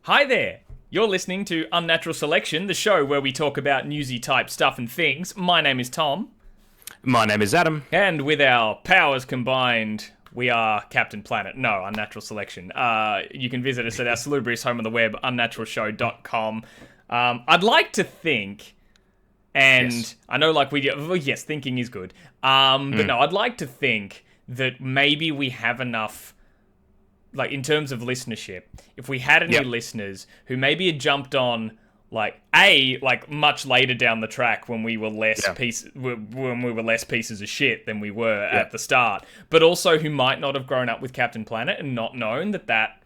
Hi there! You're listening to Unnatural Selection, the show where we talk about newsy type stuff and things. My name is Tom. My name is Adam. And with our powers combined, we are Captain Planet. No, Unnatural Selection. You can visit us at our salubrious home on the web, unnaturalshow.com. I'd like to think, and yes. I know yes, thinking is good. But no, I'd like to think that maybe we have enough, like in terms of listenership, if we had any listeners who maybe had jumped on much later down the track when we were less pieces of shit than we were at the start, but also who might not have grown up with Captain Planet and not known that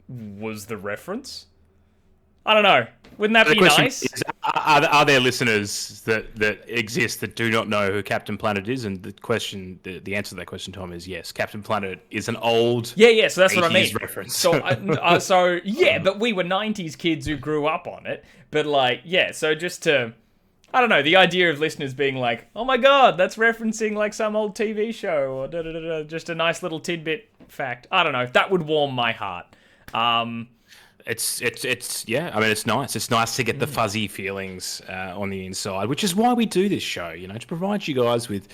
was the reference. I don't know. Wouldn't that be nice? Are there listeners that exist that do not know who Captain Planet is? And the answer to that question, Tom, is yes. Captain Planet is an old so that's what I mean. Reference. So but we were 90s kids who grew up on it. But so just to, I don't know, the idea of listeners being like, oh my god, that's referencing like some old TV show or just a nice little tidbit fact. I don't know. That would warm my heart. It's I mean, it's nice. It's nice to get the fuzzy feelings on the inside, which is why we do this show, to provide you guys with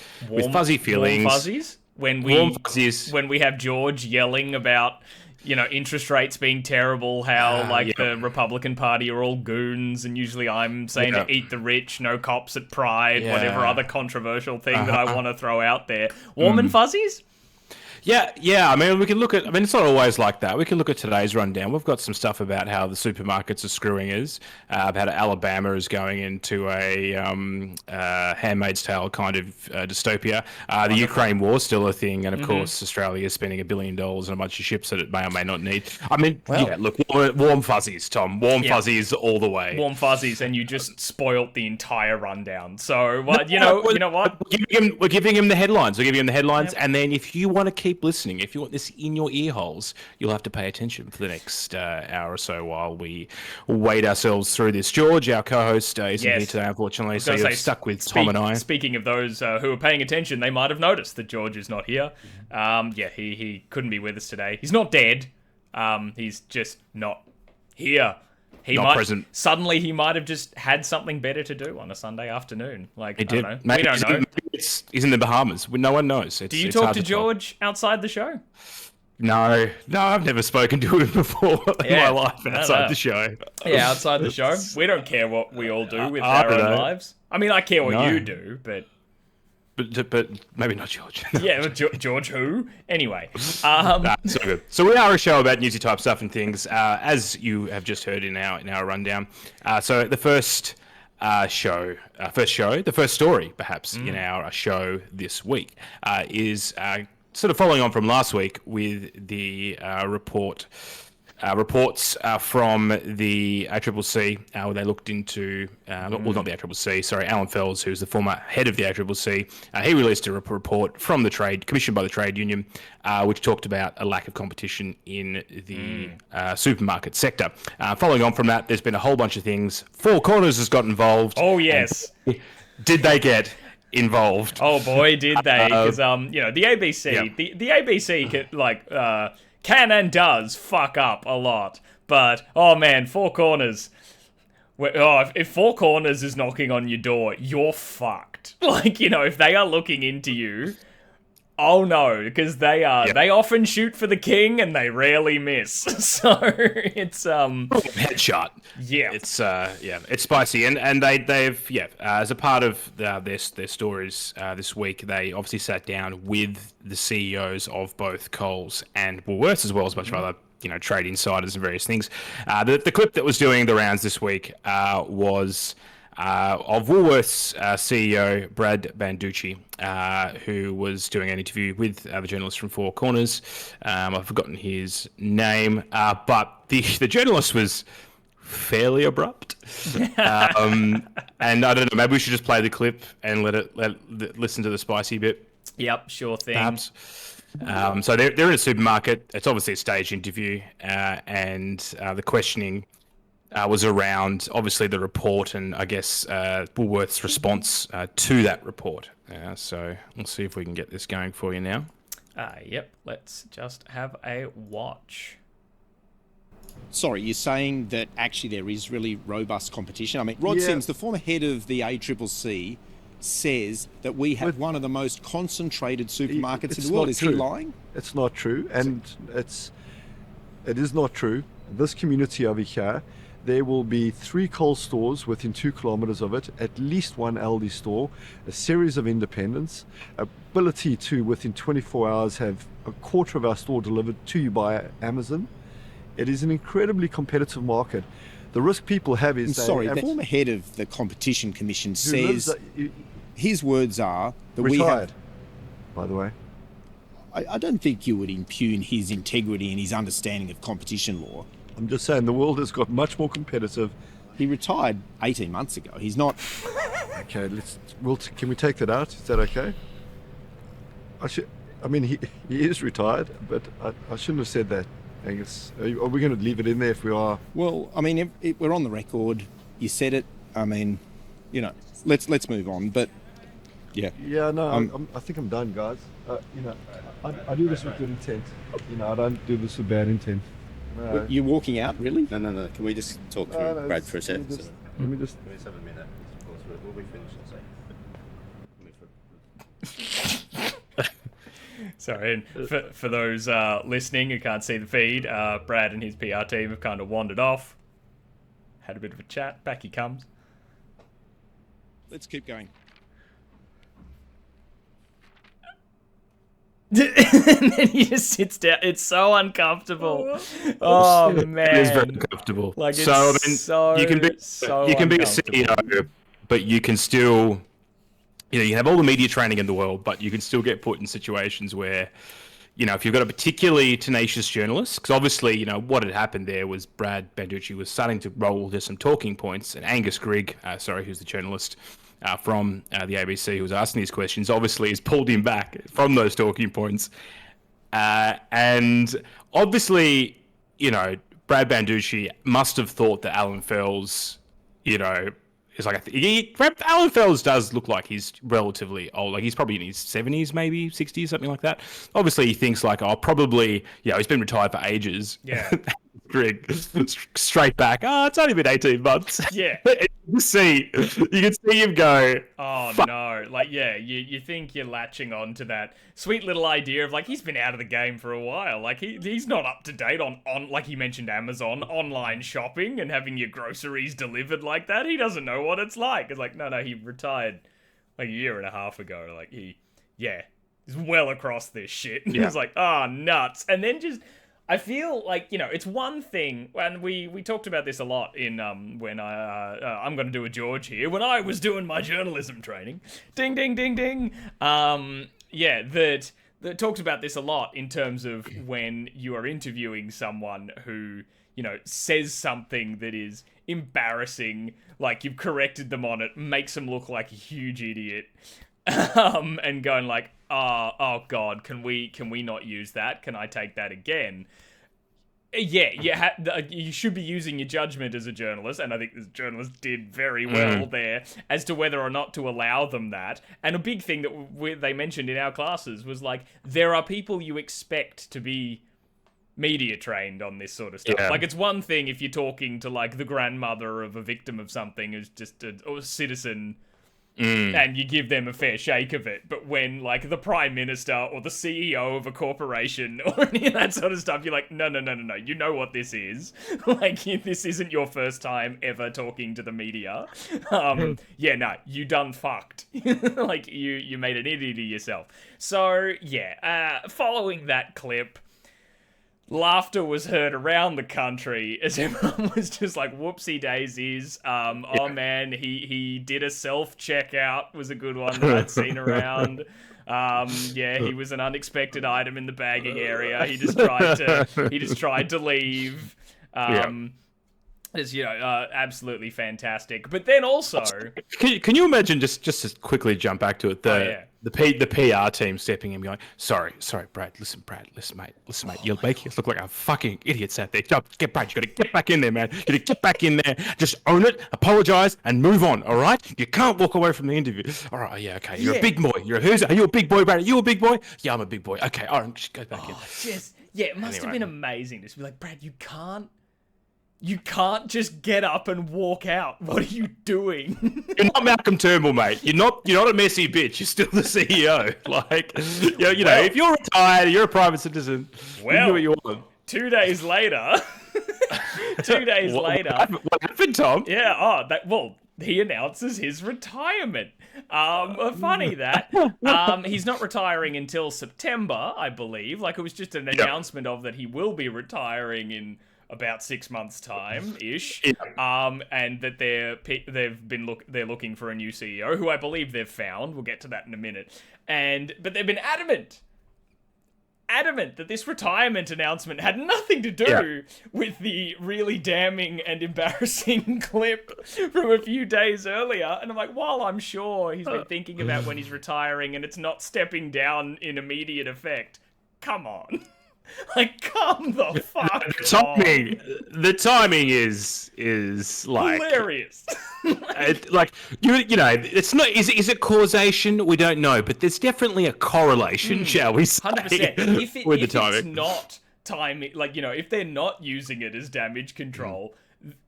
fuzzy feelings. Warm fuzzies? When we have George yelling about, interest rates being terrible, how the Republican Party are all goons, and usually I'm saying to eat the rich, no cops at Pride, whatever other controversial thing that I want to throw out there. Warm and fuzzies? Yeah. I mean, we can look at. I mean, it's not always like that. We can look at today's rundown. We've got some stuff about how the supermarkets are screwing us. About how Alabama is going into a Handmaid's Tale kind of dystopia. The Ukraine war is still a thing, and of course, Australia is spending $1 billion on a bunch of ships that it may or may not need. I mean, look, warm fuzzies, Tom. Warm fuzzies all the way. Warm fuzzies, and you just spoilt the entire rundown. So, you know what? We're giving him the headlines. And then if you want to keep listening, if you want this in your ear holes, you'll have to pay attention for the next hour or so while we wade ourselves through this. George, our co-host, isn't here today, unfortunately, so you're stuck with Tom and I. Speaking of those who are paying attention, they might have noticed that George is not here. He couldn't be with us today. He's not dead. He's just not here. Present. Suddenly, he might have just had something better to do on a Sunday afternoon. He did. We don't know. He's in the Bahamas. No one knows. Do you talk to George outside the show? No, I've never spoken to him before in my life outside the show. Yeah, outside the show. We don't care what we all do with our own lives. I mean, I care what you do, but maybe not George. George who? Anyway. So good. So we are a show about newsy type stuff and things, as you have just heard in our rundown. So the first story, perhaps, in our show this week is sort of following on from last week with the reports from the ACCC, where they looked into, not the ACCC, sorry, Alan Fells, who's the former head of the ACCC. He released a report from the trade, commissioned by the trade union, which talked about a lack of competition in the supermarket sector. Following on from that, there's been a whole bunch of things. Four Corners has got involved. Oh, yes. Did they get involved? Oh, boy, did they. Because, the ABC, the ABC can and does fuck up a lot, but oh man, Four Corners. If Four Corners is knocking on your door, you're fucked. If they are looking into you, oh no, because they often shoot for the king and they rarely miss. So it's headshot. Yeah, it's spicy, and they've as a part of their stories this week, they obviously sat down with the CEOs of both Coles and Woolworths, as well as a bunch of other trade insiders and various things. The clip that was doing the rounds this week was of Woolworths CEO Brad Banducci, who was doing an interview with the journalist from Four Corners. I've forgotten his name, but the journalist was fairly abrupt. And I don't know, maybe we should just play the clip and listen to the spicy bit. Yep, sure thing. Perhaps. So they're in a supermarket. It's obviously a staged interview, and the questioning was around, obviously, the report and, I guess, Woolworth's response to that report. So we'll see if we can get this going for you now. Yep, let's just have a watch. Sorry, you're saying that actually there is really robust competition? I mean, Rod Sims, the former head of the ACCC, says that we have one of the most concentrated supermarkets in the world. Is he lying? It's not true, and it is not true. This community over here, there will be 3 Coles stores within 2 kilometers of it, at least 1 Aldi store, a series of independents, ability to within 24 hours have a quarter of our store delivered to you by Amazon. It is an incredibly competitive market. The risk people have is... the former head of the Competition Commission says... his words are that we have... by the way. I don't think you would impugn his integrity and his understanding of competition law. I'm just saying the world has got much more competitive. He retired 18 months ago. He's not... Okay, can we take that out? Is that okay? He is retired, but I shouldn't have said that, Angus. Are we going to leave it in there if we are? Well, I mean, if we're on the record. You said it. I mean, let's move on. But yeah. Yeah, no, I think I'm done, guys. I do this with good intent. I don't do this with bad intent. No. You're walking out, really? No. Can we just talk through Brad for a second? Let me just have a minute. We'll be finished. Sorry, and for those listening who can't see the feed, Brad and his PR team have kind of wandered off, had a bit of a chat. Back he comes. Let's keep going. And then he just sits down. It's so uncomfortable. Oh man, it is very uncomfortable. Like it's you can be a CEO, but you can still, you have all the media training in the world, but you can still get put in situations where, if you've got a particularly tenacious journalist, because obviously, what had happened there was Brad Banducci was starting to roll to some talking points, and Angus Grigg, who's the journalist from the ABC who was asking these questions, obviously has pulled him back from those talking points. And obviously, Brad Banducci must have thought that Alan Fels, is like, Alan Fels does look like he's relatively old. Like he's probably in his 70s, maybe 60s, something like that. Obviously he thinks like, probably, he's been retired for ages. Yeah. Greg, straight back. It's only been 18 months. Yeah. You can see him go, oh fuck. No, you think you're latching on to that sweet little idea of he's been out of the game for a while, he's not up to date on like he mentioned Amazon online shopping and having your groceries delivered like that. He doesn't know what it's like. It's no, he retired a year and a half ago. He's well across this shit. And Yeah. He was nuts. And then just I feel it's one thing, and we talked about this a lot in when I'm going to do a George here, when I was doing my journalism training. Ding, ding, ding, ding. That talked about this a lot in terms of when you are interviewing someone who, says something that is embarrassing, you've corrected them on it, makes them look like a huge idiot. And going oh God, can we not use that? Can I take that again? Yeah, you should be using your judgment as a journalist, and I think this journalist did very well there as to whether or not to allow them that. And a big thing that they mentioned in our classes was there are people you expect to be media trained on this sort of stuff. Yeah. It's one thing if you're talking to the grandmother of a victim of something who's just a citizen. And you give them a fair shake of it. But when, the Prime Minister or the CEO of a corporation or any of that sort of stuff, you're no. You know what this is. This isn't your first time ever talking to the media. You done fucked. You made an idiot of yourself. So, following that clip, laughter was heard around the country as everyone was just whoopsie daisies. Oh man, he did a self-checkout was a good one that I'd seen around. He was an unexpected item in the bagging area. He just tried to leave. It's absolutely fantastic. But then also, can you imagine just to quickly jump back to it? The PR team stepping in, going, sorry, Brad. Listen, mate. You're making us look like a fucking idiots out there. Get Brad. You got to get back in there, man. You got to get back in there. Just own it, apologize, and move on. All right? You can't walk away from the interview. All right? Yeah. Okay. You're a big boy. Are you a big boy, Brad? Are you a big boy? Yeah, I'm a big boy. Okay. All right. Just go back in. It must have been amazing just to be Brad, you can't You can't just get up and walk out. What are you doing? You're not Malcolm Turnbull, mate. You're not a messy bitch. You're still the CEO. Like, you know, if you're retired, you're a private citizen. You do what you want. 2 days later. 2 days later. What happened, Tom? Yeah. He announces his retirement. Funny that. He's not retiring until September, I believe. Like, it was just an announcement of that he will be retiring in about 6 months' time ish. And that they're looking for a new CEO, who I believe they've found. We'll get to that in a minute. But they've been adamant that this retirement announcement had nothing to do with the really damning and embarrassing clip from a few days earlier. And I'm like, while I'm sure he's been thinking about when he's retiring and it's not stepping down in immediate effect, come on. Like, come the fuck on. The timing is like hilarious. Like, you know, it's not. Is it causation? We don't know, but there's definitely a correlation, shall we say? 100%. If the timing. It's not timing, like, you know, if they're not using it as damage control,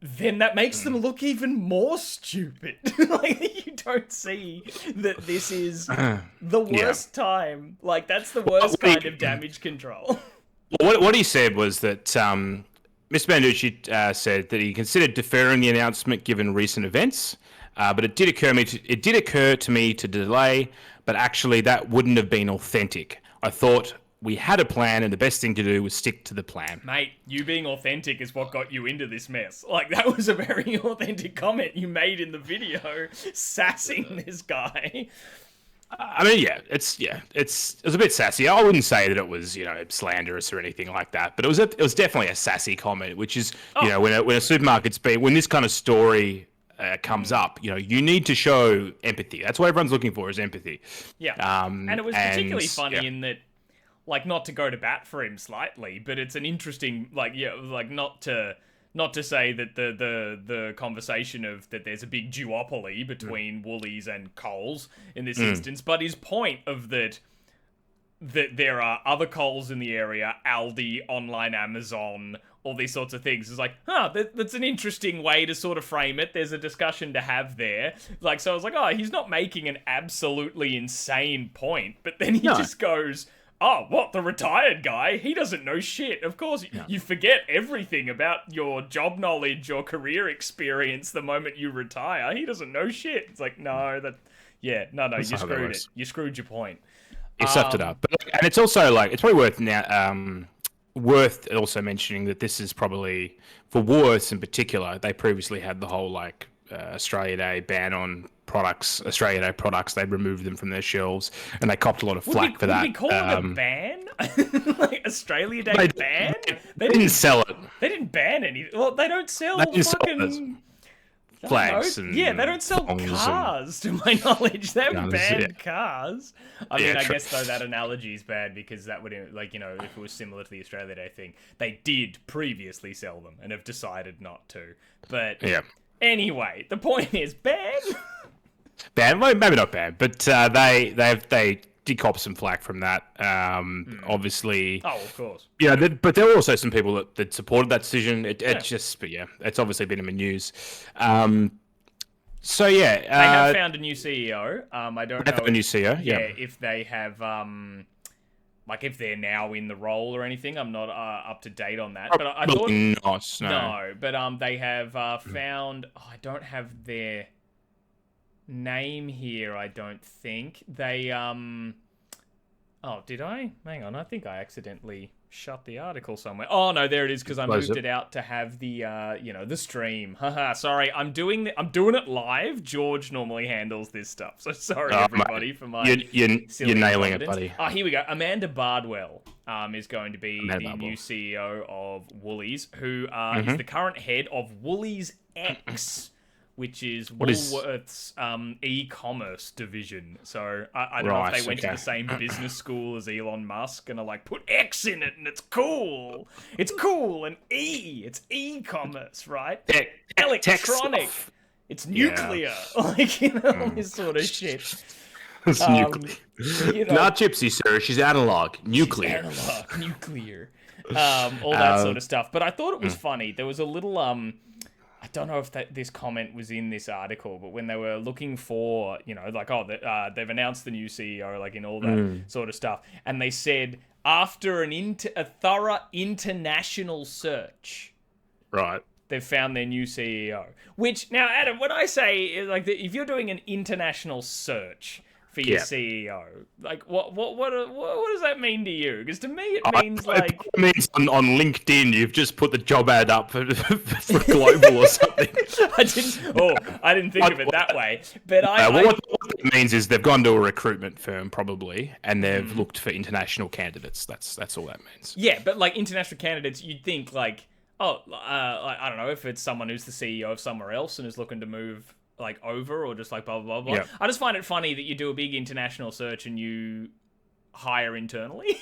then that makes them look even more stupid. Like, you don't see that this is the worst time. Like, that's the worst kind of damage control. What he said was that Mr. Banducci said that he considered deferring the announcement given recent events, but it did occur to me to delay, but actually that wouldn't have been authentic. I thought we had a plan and the best thing to do was stick to the plan. Mate, you being authentic is what got you into this mess. Like, that was a very authentic comment you made in the video, sassing this guy. I mean, it was a bit sassy. I wouldn't say that it was, you know, slanderous or anything like that, but it was definitely a sassy comment, which is, you know, when a supermarket's when this kind of story comes up, you know, you need to show empathy. That's what everyone's looking for, is empathy. Yeah. And it was particularly funny in that, like, not to go to bat for him slightly, but it's an interesting, like, not to say that the conversation of that there's a big duopoly between Woolies and Coles in this instance, but his point of that there are other Coles in the area, Aldi, online Amazon, all these sorts of things. It's like, that's an interesting way to sort of frame it. There's a discussion to have there. Like, so I was like, he's not making an absolutely insane point, but then he just goes, oh, what, the retired guy? He doesn't know shit. Of course, you forget everything about your job knowledge or career experience the moment you retire. He doesn't know shit. It's like, no, you screwed it. You screwed your point. You stuffed it up. But, and it's also, like, it's probably worth also mentioning that this is probably, for Woolworths in particular, they previously had the whole, like, Australia Day ban on Australia Day products. They'd removed them from their shelves, and they copped a lot of flack for that. Would we call it a ban? Like, Australia Day ban? They didn't sell it. They didn't ban any. Well, they don't sell fucking flags. They don't sell cars, to my knowledge. They haven't banned cars. I mean, I guess, though, that analogy is bad because that would, like, you know, if it was similar to the Australia Day thing, they did previously sell them and have decided not to. But anyway, the point is, ban. Well, maybe not bad, but they did cop some flack from that. Obviously. Oh, of course. Yeah, but there were also some people that supported that decision. It's obviously been in the news. They have found a new CEO. I don't know. A new CEO. If they have, like, if they're now in the role or anything. I'm not up to date on that. But I thought not. No, but they have found. Oh, I don't have their name here, I don't think. They did I? Hang on, I think I accidentally shut the article somewhere. Oh no, there it is, because I moved it out to have the the stream. Haha, sorry, I'm doing it live. George normally handles this stuff, so sorry everybody for my you're nailing it, buddy. Oh, here we go. Amanda Bardwell is going to be the new CEO of Woolies, who is the current head of Woolies X, which is Woolworth's e-commerce division. So I don't know if they went to the same business school as Elon Musk and are like, put X in it and it's cool. It's cool. And it's e-commerce, right? Electronic. It's nuclear. Like, all this sort of shit. It's nuclear. Not gypsy, sir. She's analog. Nuclear. Nuclear. all that sort of stuff. But I thought it was funny. There was a little I don't know if this comment was in this article, but when they were looking for, like, they've announced the new CEO, like in all that sort of stuff, and they said after a thorough international search, right, they've found their new CEO. Which now, Adam, when I say like if you're doing an international search for your CEO, like what does that mean to you? Because to me it means it means on LinkedIn you've just put the job ad up for global or something. I didn't think of it that way. But what it means is they've gone to a recruitment firm probably, and they've looked for international candidates. That's all that means. Yeah, but like international candidates, you'd think like, I don't know if it's someone who's the CEO of somewhere else and is looking to move like over, or just like blah blah blah. Yep. I just find it funny that you do a big international search and you hire internally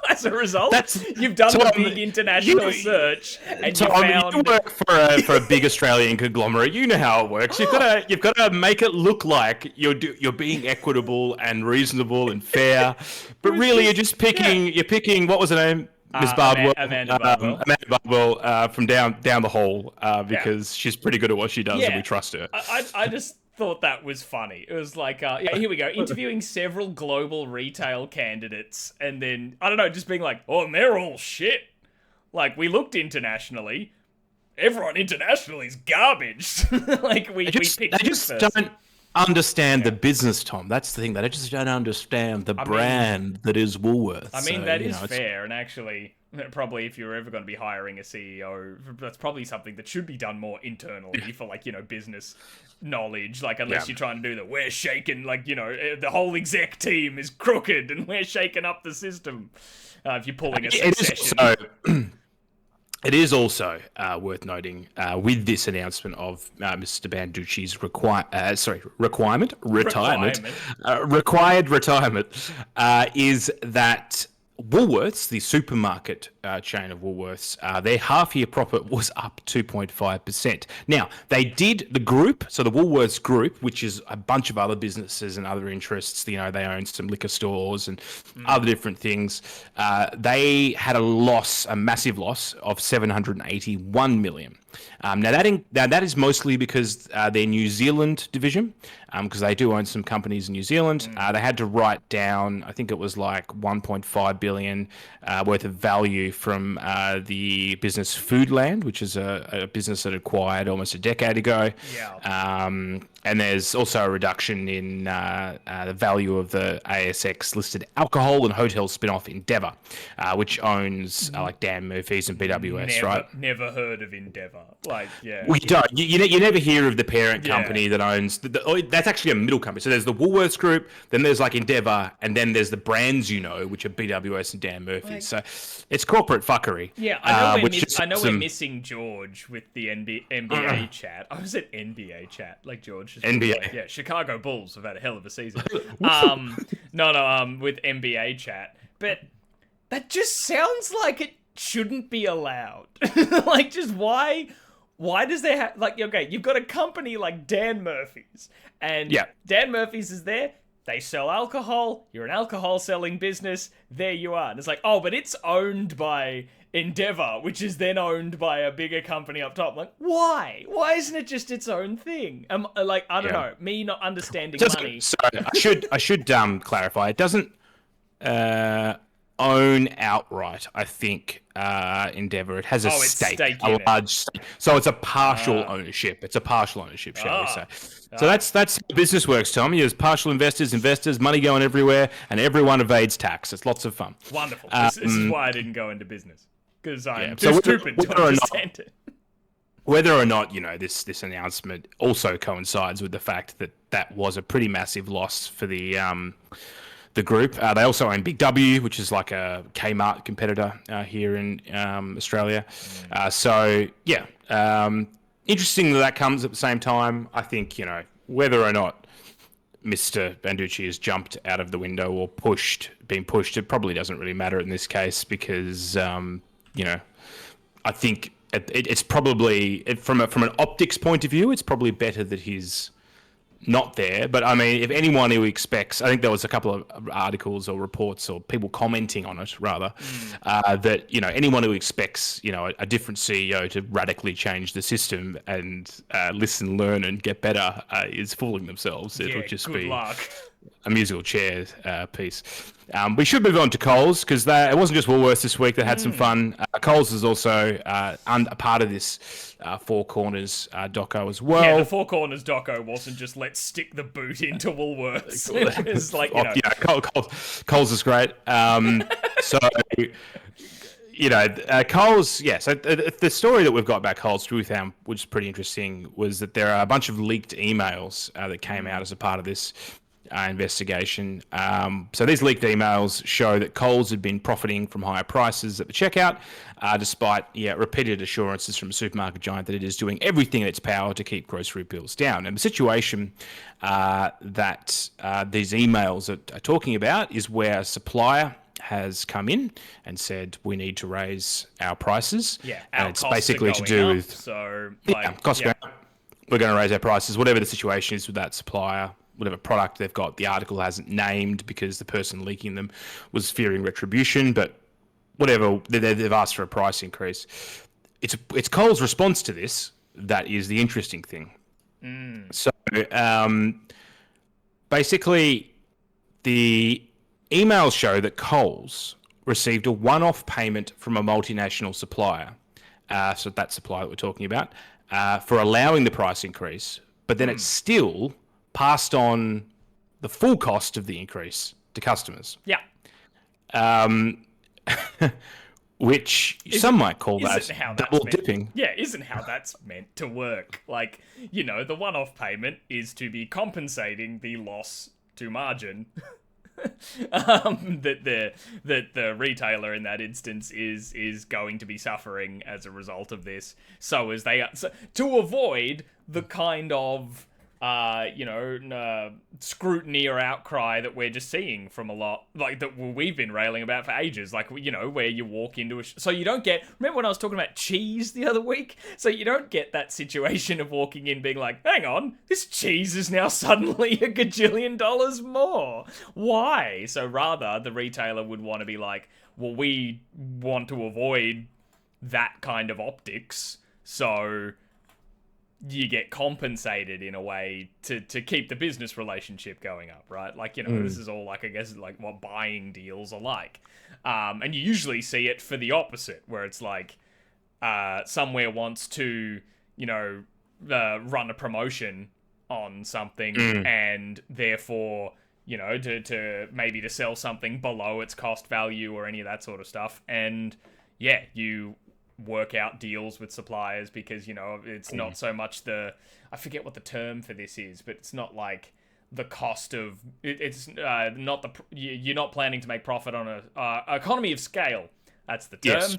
as a result. You've done a big international search and you found. You work for a big Australian conglomerate. You know how it works. You've got to make it look like you're being equitable and reasonable and fair, but really you're just picking. You're picking, what was her name? Ms. Bardwell, Amanda Bardwell. Amanda Bardwell from down the hall, because she's pretty good at what she does, and we trust her. I just thought that was funny. It was like, here we go, interviewing several global retail candidates, and then, I don't know, just being like, and they're all shit. Like, we looked internationally. Everyone internationally is garbage. Like, we picked They just don't understand the business, Tom. That's the thing. They just don't understand the brand that is Woolworths. I mean, that is fair. And actually, probably if you're ever going to be hiring a CEO, that's probably something that should be done more internally for, like, business knowledge. Like, unless you're trying to do that, we're shaking, like, the whole exec team is crooked and we're shaking up the system. If you're pulling a succession. It is also worth noting with this announcement of Mr. Banducci's required retirement, is that Woolworths, the supermarket chain of Woolworths, their half-year profit was up 2.5%. Now, the group, so the Woolworths Group, which is a bunch of other businesses and other interests, they own some liquor stores and other different things, they had a massive loss of $781 million. Now that is mostly because their New Zealand division, because they do own some companies in New Zealand, they had to write down, I think it was like $1.5 billion worth of value from the business Foodland, which is a business that acquired almost a decade ago. Yeah. And there's also a reduction in the value of the ASX listed alcohol and hotel spin-off Endeavour, which owns like Dan Murphy's and BWS, right? Never heard of Endeavour. Like, yeah. Well, you don't. You never hear of the parent company that owns... that's actually a middle company. So there's the Woolworths Group, then there's like Endeavour, and then there's the brands which are BWS and Dan Murphy's. So it's corporate fuckery. Yeah, I know we're missing George with the NBA chat. I was at NBA chat, like George. NBA. Like, yeah, Chicago Bulls have had a hell of a season. With NBA chat. But that just sounds like it shouldn't be allowed. Like, just why does there have... Like, okay, you've got a company like Dan Murphy's, and Dan Murphy's is there. They sell alcohol. You're an alcohol selling business. There you are. And it's like, but it's owned by Endeavour, which is then owned by a bigger company up top. Like, why? Why isn't it just its own thing? I don't know. Me not understanding money. So I should clarify. It doesn't own outright, I think, Endeavour. It has a stake, a large stake. So it's a partial ownership. It's a partial ownership, shall we say. So that's how business works, Tommy. There's partial investors, money going everywhere, and everyone evades tax. It's lots of fun. Wonderful. This is why I didn't go into business, because I'm too stupid to understand it. Whether or not, this announcement also coincides with the fact that was a pretty massive loss for the group. They also own Big W, which is like a Kmart competitor here in Australia. Interesting that comes at the same time. I think, whether or not Mr. Banducci has jumped out of the window or been pushed, it probably doesn't really matter in this case because, I think it's probably, from an optics point of view, it's probably better that he's not there. But I mean, if anyone who expects, I think there was a couple of articles or reports or people commenting on it rather, that, anyone who expects, a different CEO to radically change the system and listen, learn and get better is fooling themselves. It'll just good be luck. a musical chair piece. We should move on to Coles because it wasn't just Woolworths this week that had some fun. Coles is also a part of this Four Corners doco as well. Yeah, the Four Corners doco wasn't just let's stick the boot into Woolworths. It's like, Coles is great. Coles, so the story that we've got about Coles, which is pretty interesting, was that there are a bunch of leaked emails that came out as a part of this investigation. So these leaked emails show that Coles had been profiting from higher prices at the checkout, despite repeated assurances from a supermarket giant that it is doing everything in its power to keep grocery bills down. And the situation that these emails are talking about is where a supplier has come in and said we need to raise our prices. Yeah, and it's basically to do with costs going up. We're going to raise our prices, whatever the situation is with that supplier. Whatever product they've got, the article hasn't named because the person leaking them was fearing retribution, but whatever, they've asked for a price increase. It's Coles' response to this that is the interesting thing. So basically, the emails show that Coles received a one-off payment from a multinational supplier, so that supplier that we're talking about, for allowing the price increase, but then it's still passed on the full cost of the increase to customers. Yeah. Which some might call that double dipping. Yeah, isn't how that's meant to work. Like, the one-off payment is to be compensating the loss to margin that the retailer in that instance is going to be suffering as a result of this. So to avoid the kind of scrutiny or outcry that we're just seeing from a lot, like that we've been railing about for ages, like, where you walk into so you don't get, remember when I was talking about cheese the other week? So you don't get that situation of walking in being like, hang on, this cheese is now suddenly $1 gajillion more. Why? So rather, the retailer would want to be like, well, we want to avoid that kind of optics, so you get compensated in a way to keep the business relationship going up, right? Like, this is all like, I guess, like what buying deals are like. And you usually see it for the opposite, where it's like somewhere wants to, run a promotion on something and therefore, to sell something below its cost value or any of that sort of stuff. And yeah, you work out deals with suppliers because, it's not so much I forget what the term for this is, but it's not like the cost of, it's not you're not planning to make profit on a economy of scale. That's the term.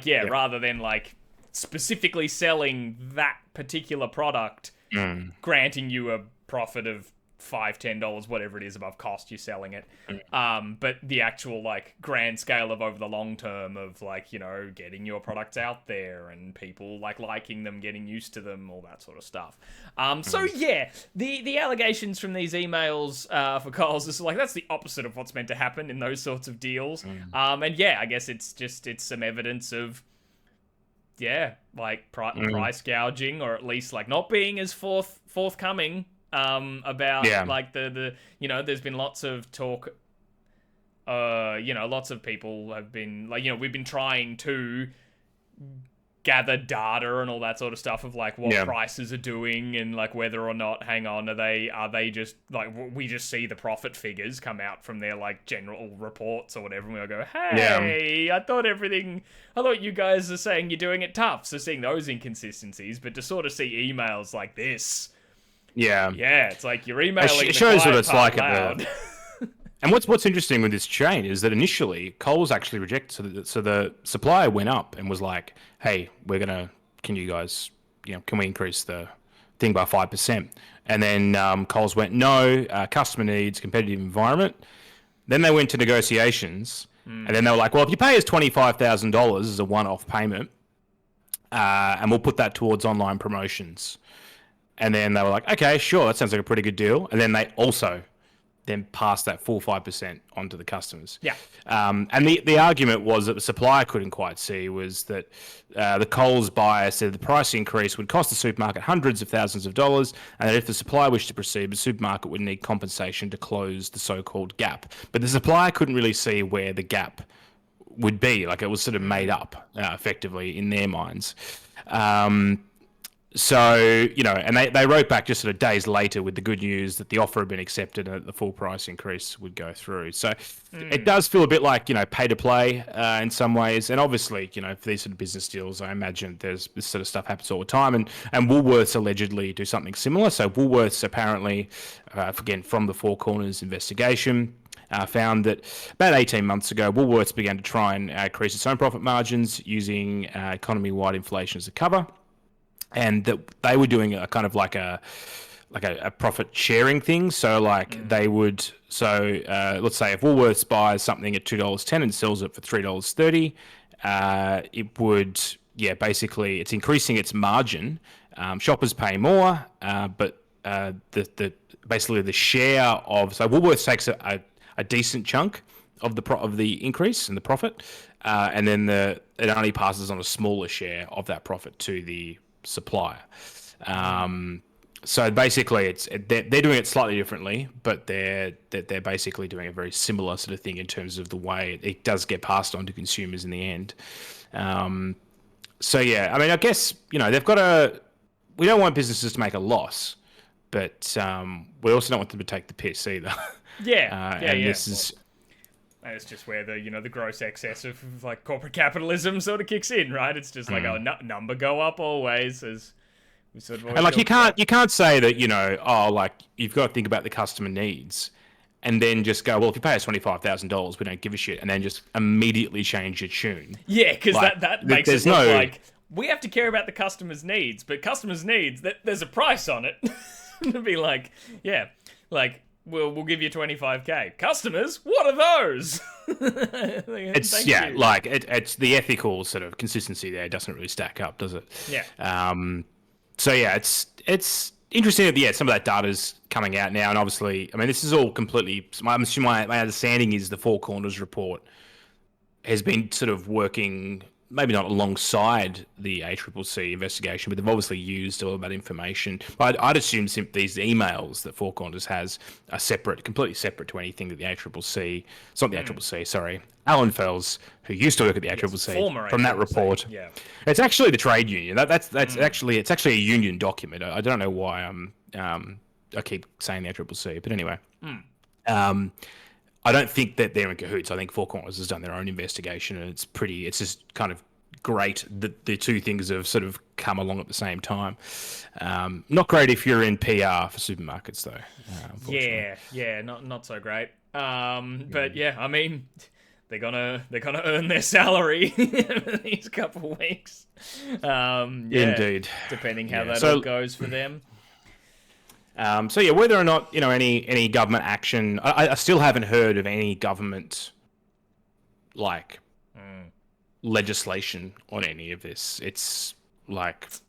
Yes. Rather than like specifically selling that particular product, granting you a profit of $5-10, whatever it is above cost, you're selling it. But the actual like grand scale of over the long term of like, getting your products out there and people like liking them, getting used to them, all that sort of stuff. So yeah, the allegations from these emails for Coles is like, that's the opposite of what's meant to happen in those sorts of deals. And yeah, I guess it's some evidence of price gouging, or at least like not being as forthcoming about like the there's been lots of talk, lots of people have been like, we've been trying to gather data and all that sort of stuff of like what prices are doing and like whether or not, hang on, are they just like, we just see the profit figures come out from their like general reports or whatever, and we'll go, hey, I thought you guys are saying you're doing it tough. So seeing those inconsistencies, but to sort of see emails like this, it's like you're emailing. It shows what it's like at the. And what's interesting with this chain is that initially Coles actually rejected. So the supplier went up and was like, "Hey, can you guys, can we increase the thing by 5%?" And then Coles went, "No, customer needs, competitive environment." Then they went to negotiations, and then they were like, "Well, if you pay us $25,000 as a one-off payment, and we'll put that towards online promotions." And then they were like, okay, sure, that sounds like a pretty good deal. And then they also then pass that full 5% onto the customers. Yeah. And the argument was that the supplier couldn't quite see was that the Coles buyer said the price increase would cost the supermarket hundreds of thousands of dollars, and that if the supplier wished to proceed, the supermarket would need compensation to close the so-called gap. But the supplier couldn't really see where the gap would be. Like, it was sort of made up effectively in their minds. So, and they wrote back just sort of days later with the good news that the offer had been accepted and that the full price increase would go through. So it does feel a bit like, pay to play in some ways. And obviously, for these sort of business deals, I imagine this sort of stuff happens all the time. And Woolworths allegedly do something similar. So Woolworths apparently, again, from the Four Corners investigation, found that about 18 months ago, Woolworths began to try and increase its own profit margins using economy-wide inflation as a cover. And that they were doing a kind of like a profit sharing thing. So they would, let's say if Woolworths buys something at $2.10 and sells it for $3.30, it would, basically it's increasing its margin. Shoppers pay more, but basically the share of, so Woolworths takes a decent chunk of the increase in the profit, and then it only passes on a smaller share of that profit to the supplier. So basically they're doing it slightly differently, but they're basically doing a very similar sort of thing in terms of the way it does get passed on to consumers in the end. So yeah, I mean, I guess, they've got we don't want businesses to make a loss, but we also don't want them to take the piss either. This is... And it's just where the gross excess of like corporate capitalism sort of kicks in, right? It's just like number go up always, as we sort of always. And you can't say that you've got to think about the customer needs, and then just go, well, if you pay us $25,000, we don't give a shit, and then just immediately change your tune. Yeah, because that makes it look like we have to care about the customer's needs, but customers' needs, there's a price on it. To be like, We'll give you $25,000. Customers, what are those? It's the ethical sort of consistency there doesn't really stack up, does it? Yeah. So yeah, it's interesting that some of that data's coming out now, and obviously, I mean, this is all completely. My understanding is the Four Corners report has been sort of working, maybe not alongside the ACCC investigation, but they've obviously used all of that information. But I'd assume these emails that Four Corners has are separate, completely separate to anything that the ACCC, it's not the ACCC, sorry, Alan Fells, who used to work at the ACCC, from that report. Yeah. It's actually the trade union. That's actually, it's actually a union document. I don't know why I keep saying the ACCC, but anyway. I don't think that they're in cahoots. I think Four Corners has done their own investigation, and it's just kind of great that the two things have sort of come along at the same time. Not great if you're in PR for supermarkets, though. Yeah, not so great. But yeah, I mean, they're gonna earn their salary these couple of weeks. Indeed, depending how that all goes for them. Whether or not any government action, I still haven't heard of any government legislation on any of this. It's this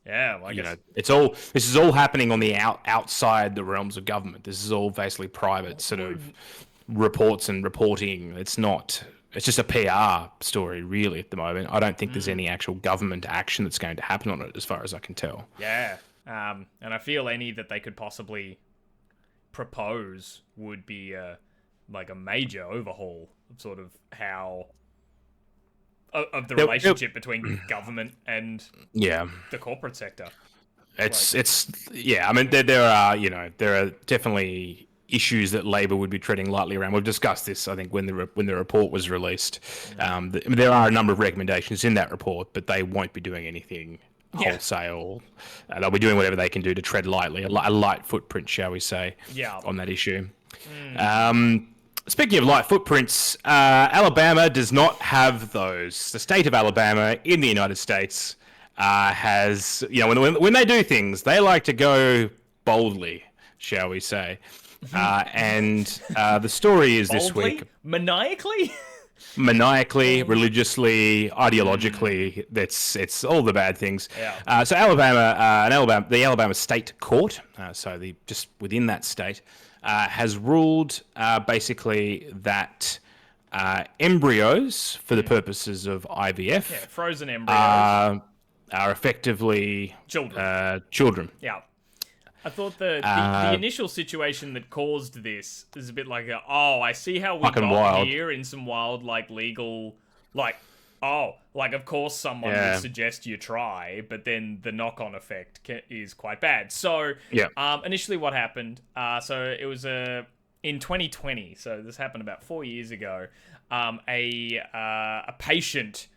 is all happening on the outside the realms of government. This is all basically private sort of reports and reporting. It's just a PR story really at the moment. I don't think there's any actual government action that's going to happen on it, as far as I can tell. Yeah. And I feel any that they could possibly propose would be a major overhaul of sort of how of the relationship between government and the corporate sector. I mean, there are definitely issues that Labor would be treading lightly around. We've discussed this, I think, when the report was released. There are a number of recommendations in that report, but they won't be doing anything wholesale. They'll be doing whatever they can do to tread lightly, a light footprint, shall we say, on that issue. Speaking of light footprints, Alabama does not have those. The state of Alabama in the United States has, when they do things, they like to go boldly, shall we say. And the story is boldly? This week. Maniacally? maniacally, religiously, ideologically. It's all the bad things. Yeah. So the Alabama State Court, just within that state, has ruled basically that embryos, for the purposes of IVF, frozen embryos, are effectively children. Yeah. I thought the initial situation that caused this is a bit like I see how we got wild. here in some wild, legal, of course someone would suggest you try, but then the knock-on effect is quite bad. So, initially what happened, so it was in 2020, so this happened about 4 years ago, a patient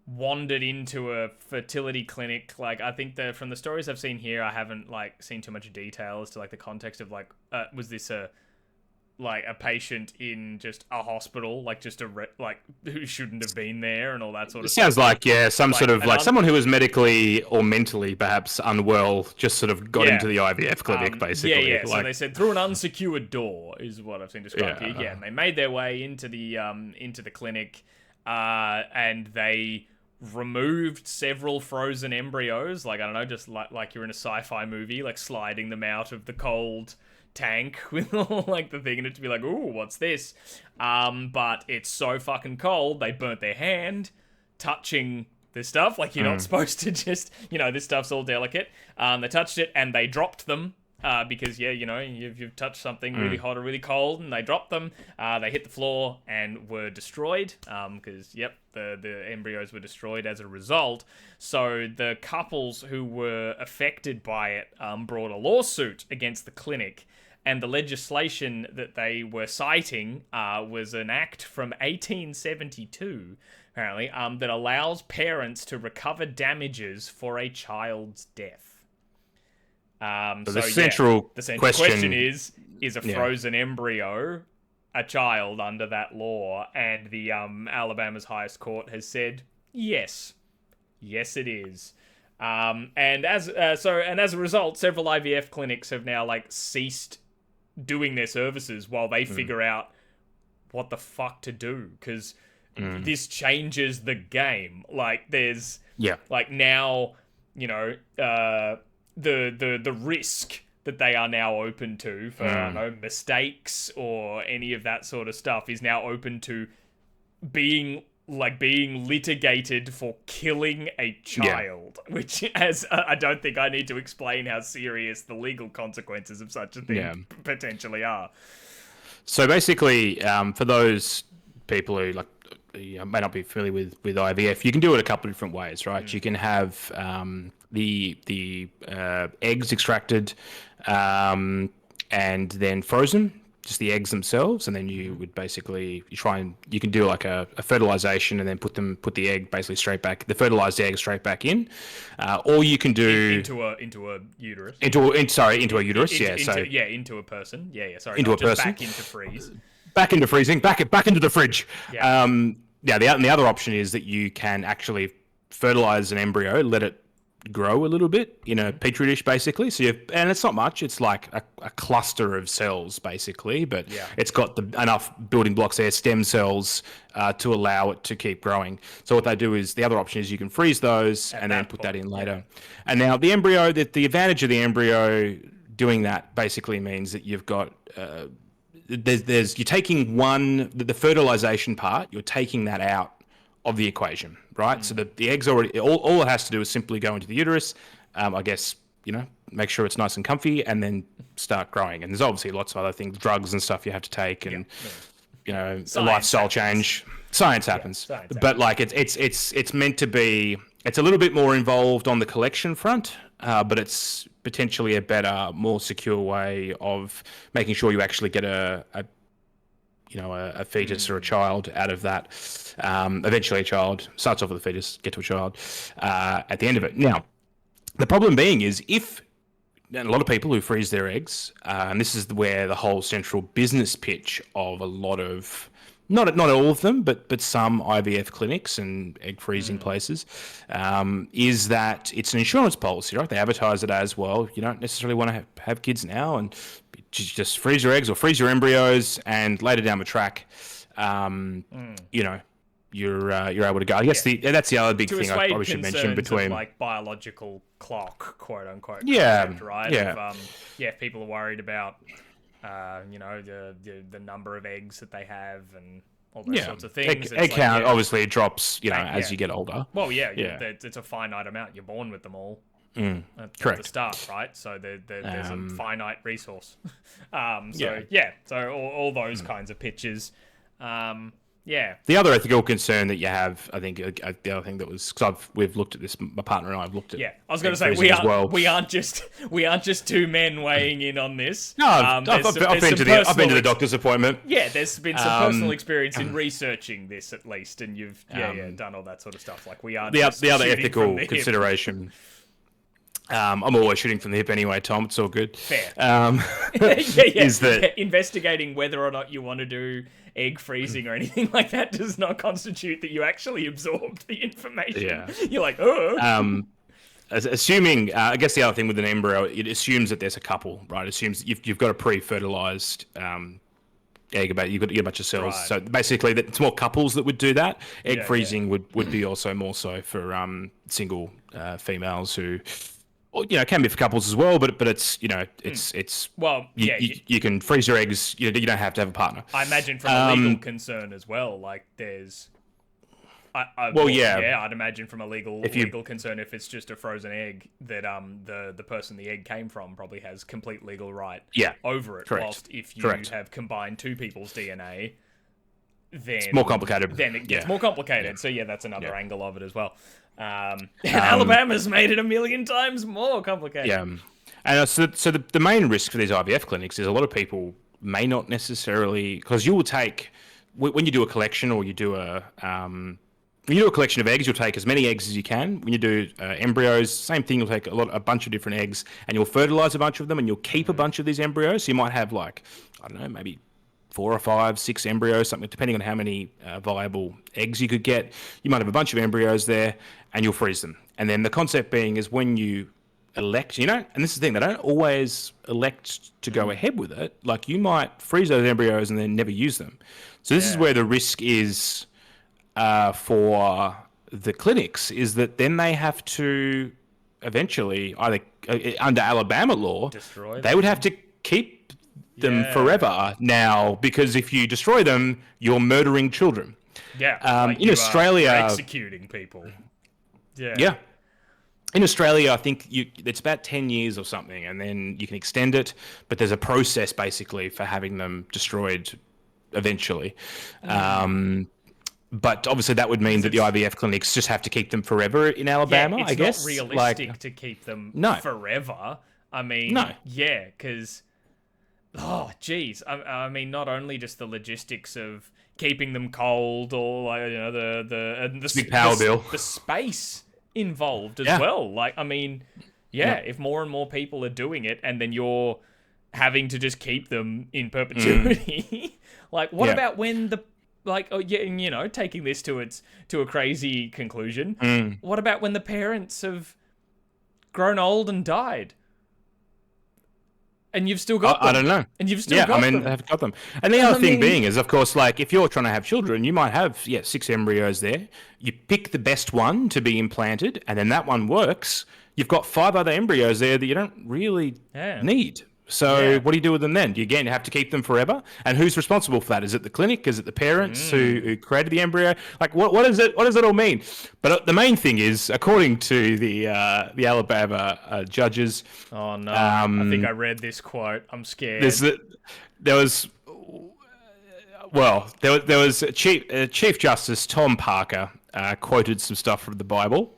wandered into a fertility clinic. I think from the stories I've seen here, I haven't seen too much detail as to the context of was this a patient in just a hospital, who shouldn't have been there and all that sort of stuff. Sounds someone who was medically or mentally perhaps unwell just sort of got into the IVF clinic, basically. Yeah. So they said through an unsecured door is what I've seen described here. Yeah, and they made their way into the clinic, and they removed several frozen embryos, I don't know, just like you're in a sci-fi movie, sliding them out of the cold tank with all the thing in it to be ooh, what's this? But it's so fucking cold, they burnt their hand touching this stuff. You're not supposed to just, this stuff's all delicate. They touched it and they dropped them. Because you've touched something really hot or really cold, and they dropped them. They hit the floor and were destroyed. Because the embryos were destroyed as a result. So the couples who were affected by it brought a lawsuit against the clinic, and the legislation that they were citing was an act from 1872, apparently, that allows parents to recover damages for a child's death. The central question is a frozen embryo a child under that law? And the Alabama's highest court has said yes, it is. And as a result, several IVF clinics have now ceased doing their services while they figure out what the fuck to do, because this changes the game. There's now, the risk that they are now open to for I don't know, mistakes or any of that sort of stuff is now open to being litigated for killing a child, which I don't think I need to explain how serious the legal consequences of such a thing potentially are. So basically, for those people who may not be familiar with IVF, you can do it a couple of different ways, right? You can have the eggs extracted and then frozen, just the eggs themselves, and then you would basically you can do a fertilization and then put the egg basically straight back, the fertilized egg straight back in, or you can do into a uterus, into a uterus, into a person, into a person, back into freeze, back into freezing, back into the fridge. The other option is that you can actually fertilize an embryo, let it grow a little bit in a petri dish, basically. And it's not much. It's like a cluster of cells, basically, but it's got enough building blocks there, stem cells, to allow it to keep growing. So what they do is, the other option is you can freeze those and then put that in later. And now the embryo, the advantage of the embryo doing that basically means that you've got you're taking the fertilization part, you're taking that out of the equation, right? So the eggs already, all it has to do is simply go into the uterus, I guess, make sure it's nice and comfy, and then start growing. And there's obviously lots of other things, drugs and stuff you have to take, and a lifestyle change. Science happens. But it's meant to be, it's a little bit more involved on the collection front, but it's potentially a better, more secure way of making sure you actually get a fetus or a child out of that. Eventually a child starts off with a fetus, get to a child at the end of it. Now, the problem being is and a lot of people who freeze their eggs, and this is where the whole central business pitch of a lot of, not all of them, but some IVF clinics and egg freezing places, is that it's an insurance policy, right? They advertise it as, well, you don't necessarily want to have kids now, and just freeze your eggs or freeze your embryos, and later down the track, you know, you're able to go. I guess that's the other big to thing I probably should mention between of, like, biological clock, quote unquote. Yeah, concept, right. yeah. If people are worried about, you know, the number of eggs that they have and all those sorts of things. Egg count obviously drops, you know, as you get older. Well, it's a finite amount. You're born with them all. At the start, right? So there's a finite resource. So all those kinds of pictures. The other ethical concern that you have, I think, the other thing that was, because we've looked at this, my partner and I have looked at. Yeah, I was going to say we aren't just two men weighing in on this. No, I've been to the doctor's appointment. Yeah, there's been some personal experience in researching this at least, and you've done all that sort of stuff. Like we are the other ethical consideration. I'm always shooting from the hip anyway, Tom. It's all good. Fair. Is that investigating whether or not you want to do egg freezing or anything like that does not constitute that you actually absorbed the information. Yeah. You're like, oh. Assuming, I guess the other thing with an embryo, it assumes that there's a couple, right? It assumes you've got a pre-fertilized egg, you've got to get a bunch of cells. Right. So basically, it's more couples that would do that. Egg freezing would be also more so for single females who. Well, you know, it can be for couples as well, but it's, you know, it's well, you can freeze your eggs. You don't have to have a partner. I imagine from a legal concern as well. Like there's, I'd imagine from a legal concern, if it's just a frozen egg, that the person the egg came from probably has complete legal right over it. Correct. Whilst if you have combined two people's DNA, then it's more complicated. Then it gets more complicated. So that's another angle of it as well. Alabama's made it 1,000,000 times more complicated. Yeah, and so the main risk for these IVF clinics is a lot of people may not necessarily, because you will take, when you do a collection or you do when you do a collection of eggs, you'll take as many eggs as you can. When you do embryos, same thing. You'll take a bunch of different eggs, and you'll fertilize a bunch of them, and you'll keep a bunch of these embryos. So you might have, like, I don't know, maybe 4 or 5, 6 embryos, something, depending on how many viable eggs you could get. You might have a bunch of embryos there, and you'll freeze them. And then the concept being is when you elect, and this is the thing, they don't always elect to go ahead with it. Like, you might freeze those embryos and then never use them. So this is where the risk is for the clinics, is that then they have to eventually, either under Alabama law, they would have to keep them forever now, because if you destroy them, you're murdering children. In Australia, executing people. Yeah. In Australia, I think it's about 10 years or something, and then you can extend it, but there's a process basically for having them destroyed eventually. But obviously that would mean that the IVF clinics just have to keep them forever in Alabama, I guess. It's not realistic to keep them forever. I mean, because... Oh, geez. I mean, not only just the logistics of keeping them cold, or the big power bill, the space involved as well. Like, I mean, if more and more people are doing it, and then you're having to just keep them in perpetuity, like, what about when taking this to a crazy conclusion? What about when the parents have grown old and died? And you've still got them. I don't know. And you've still got them. I've got them. And the other thing being is, of course, like, if you're trying to have children, you might have 6 embryos there. You pick the best one to be implanted, and then that one works. You've got 5 other embryos there that you don't really need. So what do you do with them then? Do you, again, have to keep them forever? And who's responsible for that? Is it the clinic? Is it the parents who created the embryo? Like, what does it all mean? But the main thing is, according to the Alabama judges... Oh, no. I think I read this quote. I'm scared. There was Chief Justice Tom Parker quoted some stuff from the Bible.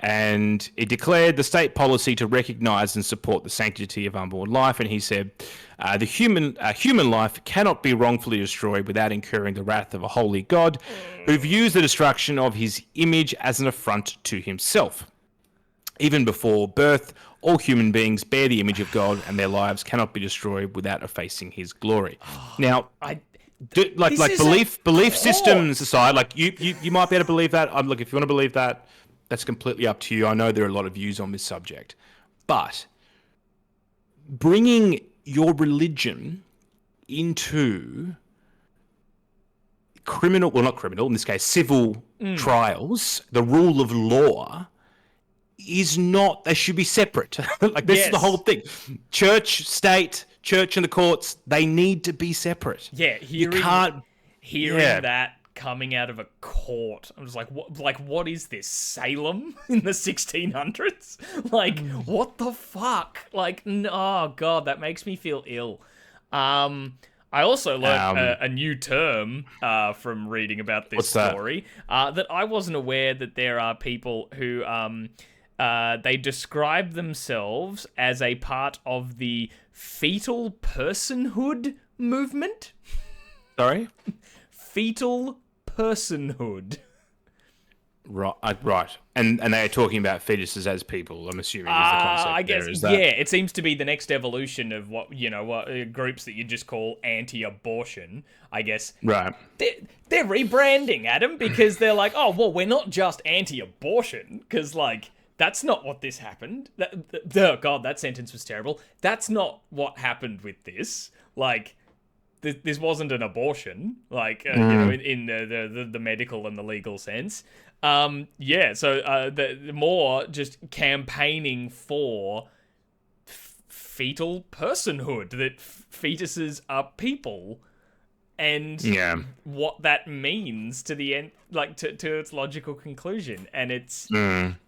And he declared the state policy to recognise and support the sanctity of unborn life. And he said, the human life cannot be wrongfully destroyed without incurring the wrath of a holy God who views the destruction of his image as an affront to himself. Even before birth, all human beings bear the image of God, and their lives cannot be destroyed without effacing his glory. Now, belief systems aside, like, you might be able to believe that. Look, if you want to believe that, that's completely up to you. I know there are a lot of views on this subject. But bringing your religion into not criminal, in this case, civil trials, the rule of law is not, they should be separate. Like, this is the whole thing. Church, state, church and the courts, they need to be separate. Yeah, hearing that coming out of a court, I'm just like, what is this, Salem in the 1600s? Like, what the fuck? Like, oh god, that makes me feel ill. I also learned a new term from reading about this story that I wasn't aware that there are people who they describe themselves as a part of the fetal personhood movement. Sorry? Fetal personhood. Right. And they are talking about fetuses as people, I'm assuming, is the concept. I guess, there, is that... yeah, it seems to be the next evolution of what groups that you just call anti-abortion, I guess. Right. They're rebranding, Adam, because they're like, oh, well, we're not just anti-abortion, because, like, that's not what this happened. Oh, God, that sentence was terrible. That's not what happened with this. Like, this wasn't an abortion, like, in the medical and the legal sense. So the more just campaigning for fetal personhood, that fetuses are people, and what that means to the end, like to its logical conclusion, and it's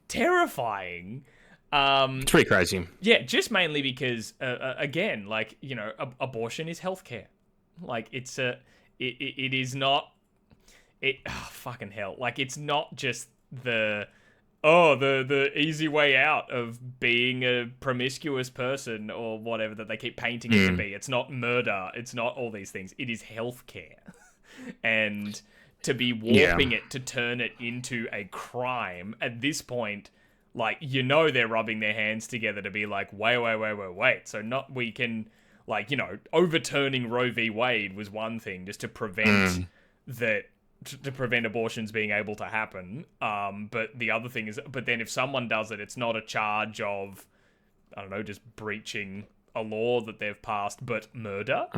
terrifying. It's pretty crazy. Yeah, just mainly because again, like, abortion is healthcare. Like, it is not. Fucking hell. Like, it's not just the easy way out of being a promiscuous person or whatever that they keep painting it to be. It's not murder. It's not all these things. It is healthcare. And to be warping it to turn it into a crime at this point, like, they're rubbing their hands together to be like, wait. So we can, like, overturning Roe v. Wade was one thing just to prevent that. To prevent abortions being able to happen. But the other thing is, but then if someone does it, it's not a charge of, I don't know, just breaching a law that they've passed, but murder,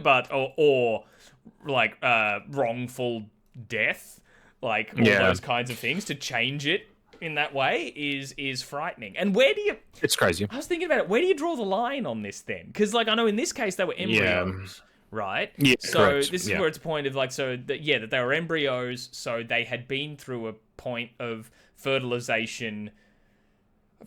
but or like wrongful death, like all those kinds of things. To change it in that way is frightening. And where do you? It's crazy. I was thinking about it. Where do you draw the line on this then? Because, like, I know in this case they were embryos. Right? Yeah, so correct. This is where it's a point of, like, that they were embryos, so they had been through a point of fertilization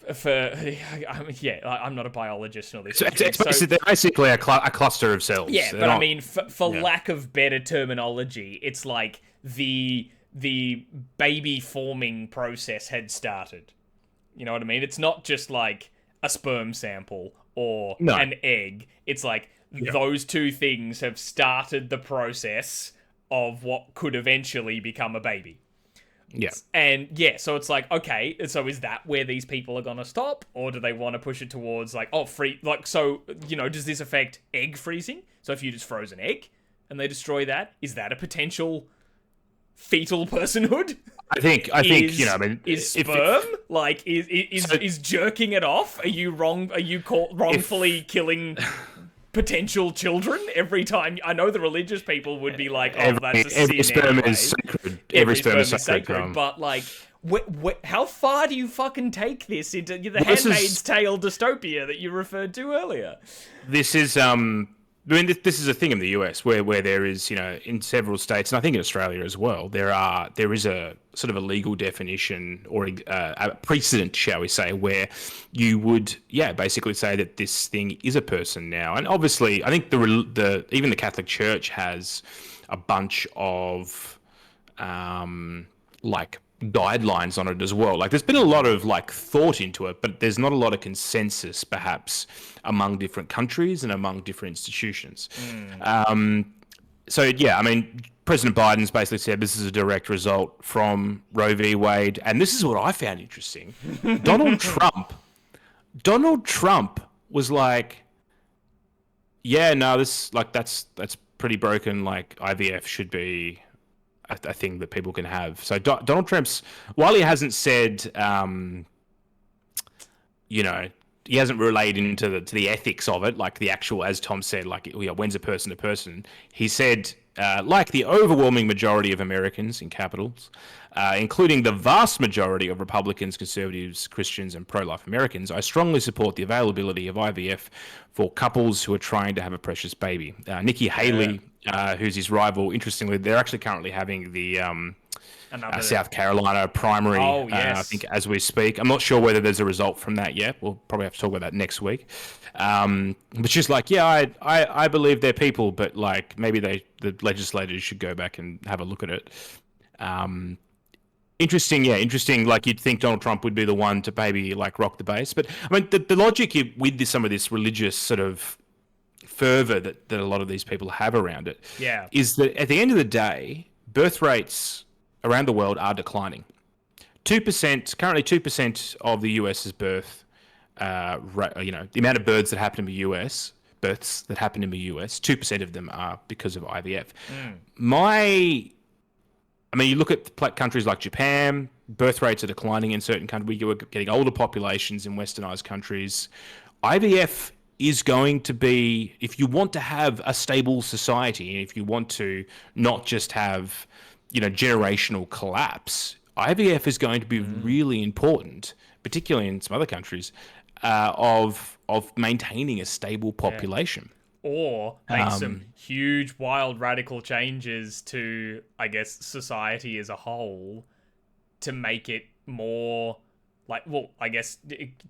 I'm not a biologist and all this. So they're basically a cluster of cells. Yeah, but I mean, for lack of better terminology, it's like the baby forming process had started. You know what I mean? It's not just like a sperm sample or an egg. It's like those two things have started the process of what could eventually become a baby. Yeah. And so it's like, okay, so is that where these people are going to stop? Or do they want to push it towards like, does this affect egg freezing? So if you just froze an egg and they destroy that, is that a potential fetal personhood? I think is sperm is jerking it off? Are you wrongfully killing potential children every time? I know the religious people would be like, "Oh, that's a sin." Every sperm is sacred. Every sperm is sacred. But like, how far do you fucking take this into the Handmaid's Tale dystopia that you referred to earlier? This is this is a thing in the US where there is, in several states, and I think in Australia as well, there is a sort of a legal definition or a precedent, shall we say, where you would, basically say that this thing is a person now. And obviously, I think even the Catholic Church has a bunch of guidelines on it as well. Like, there's been a lot of thought into it, but there's not a lot of consensus perhaps among different countries and among different institutions. President Biden's basically said this is a direct result from Roe v. Wade, and this is what I found interesting. Donald Trump was like, that's pretty broken. Like, IVF should be a thing that people can have. So Donald Trump's, while he hasn't said, he hasn't relayed into the ethics of it, like the actual, as Tom said, when's a person a person? He said like the overwhelming majority of Americans in capitals, including the vast majority of Republicans, conservatives, Christians, and pro-life Americans, I strongly support the availability of IVF for couples who are trying to have a precious baby. Nikki Haley, who's his rival, interestingly, they're actually currently having the South Carolina primary, I think, as we speak. I'm not sure whether there's a result from that yet. We'll probably have to talk about that next week. But she's like, I believe they're people, but like maybe the legislators should go back and have a look at it. Interesting. Like you'd think Donald Trump would be the one to maybe like rock the base, but I mean the logic with some of this religious sort of fervor that a lot of these people have around it, is that at the end of the day, birth rates around the world are declining. 2%, currently 2% of the US's birth, the amount of births that happen in the US, 2% of them are because of IVF. You look at countries like Japan, birth rates are declining in certain countries. You're getting older populations in westernized countries. IVF is going to be, if you want to have a stable society, if you want to not just have, generational collapse, IVF is going to be really important, particularly in some other countries, of maintaining a stable population. Or make some huge, wild, radical changes to, I guess, society as a whole to make it more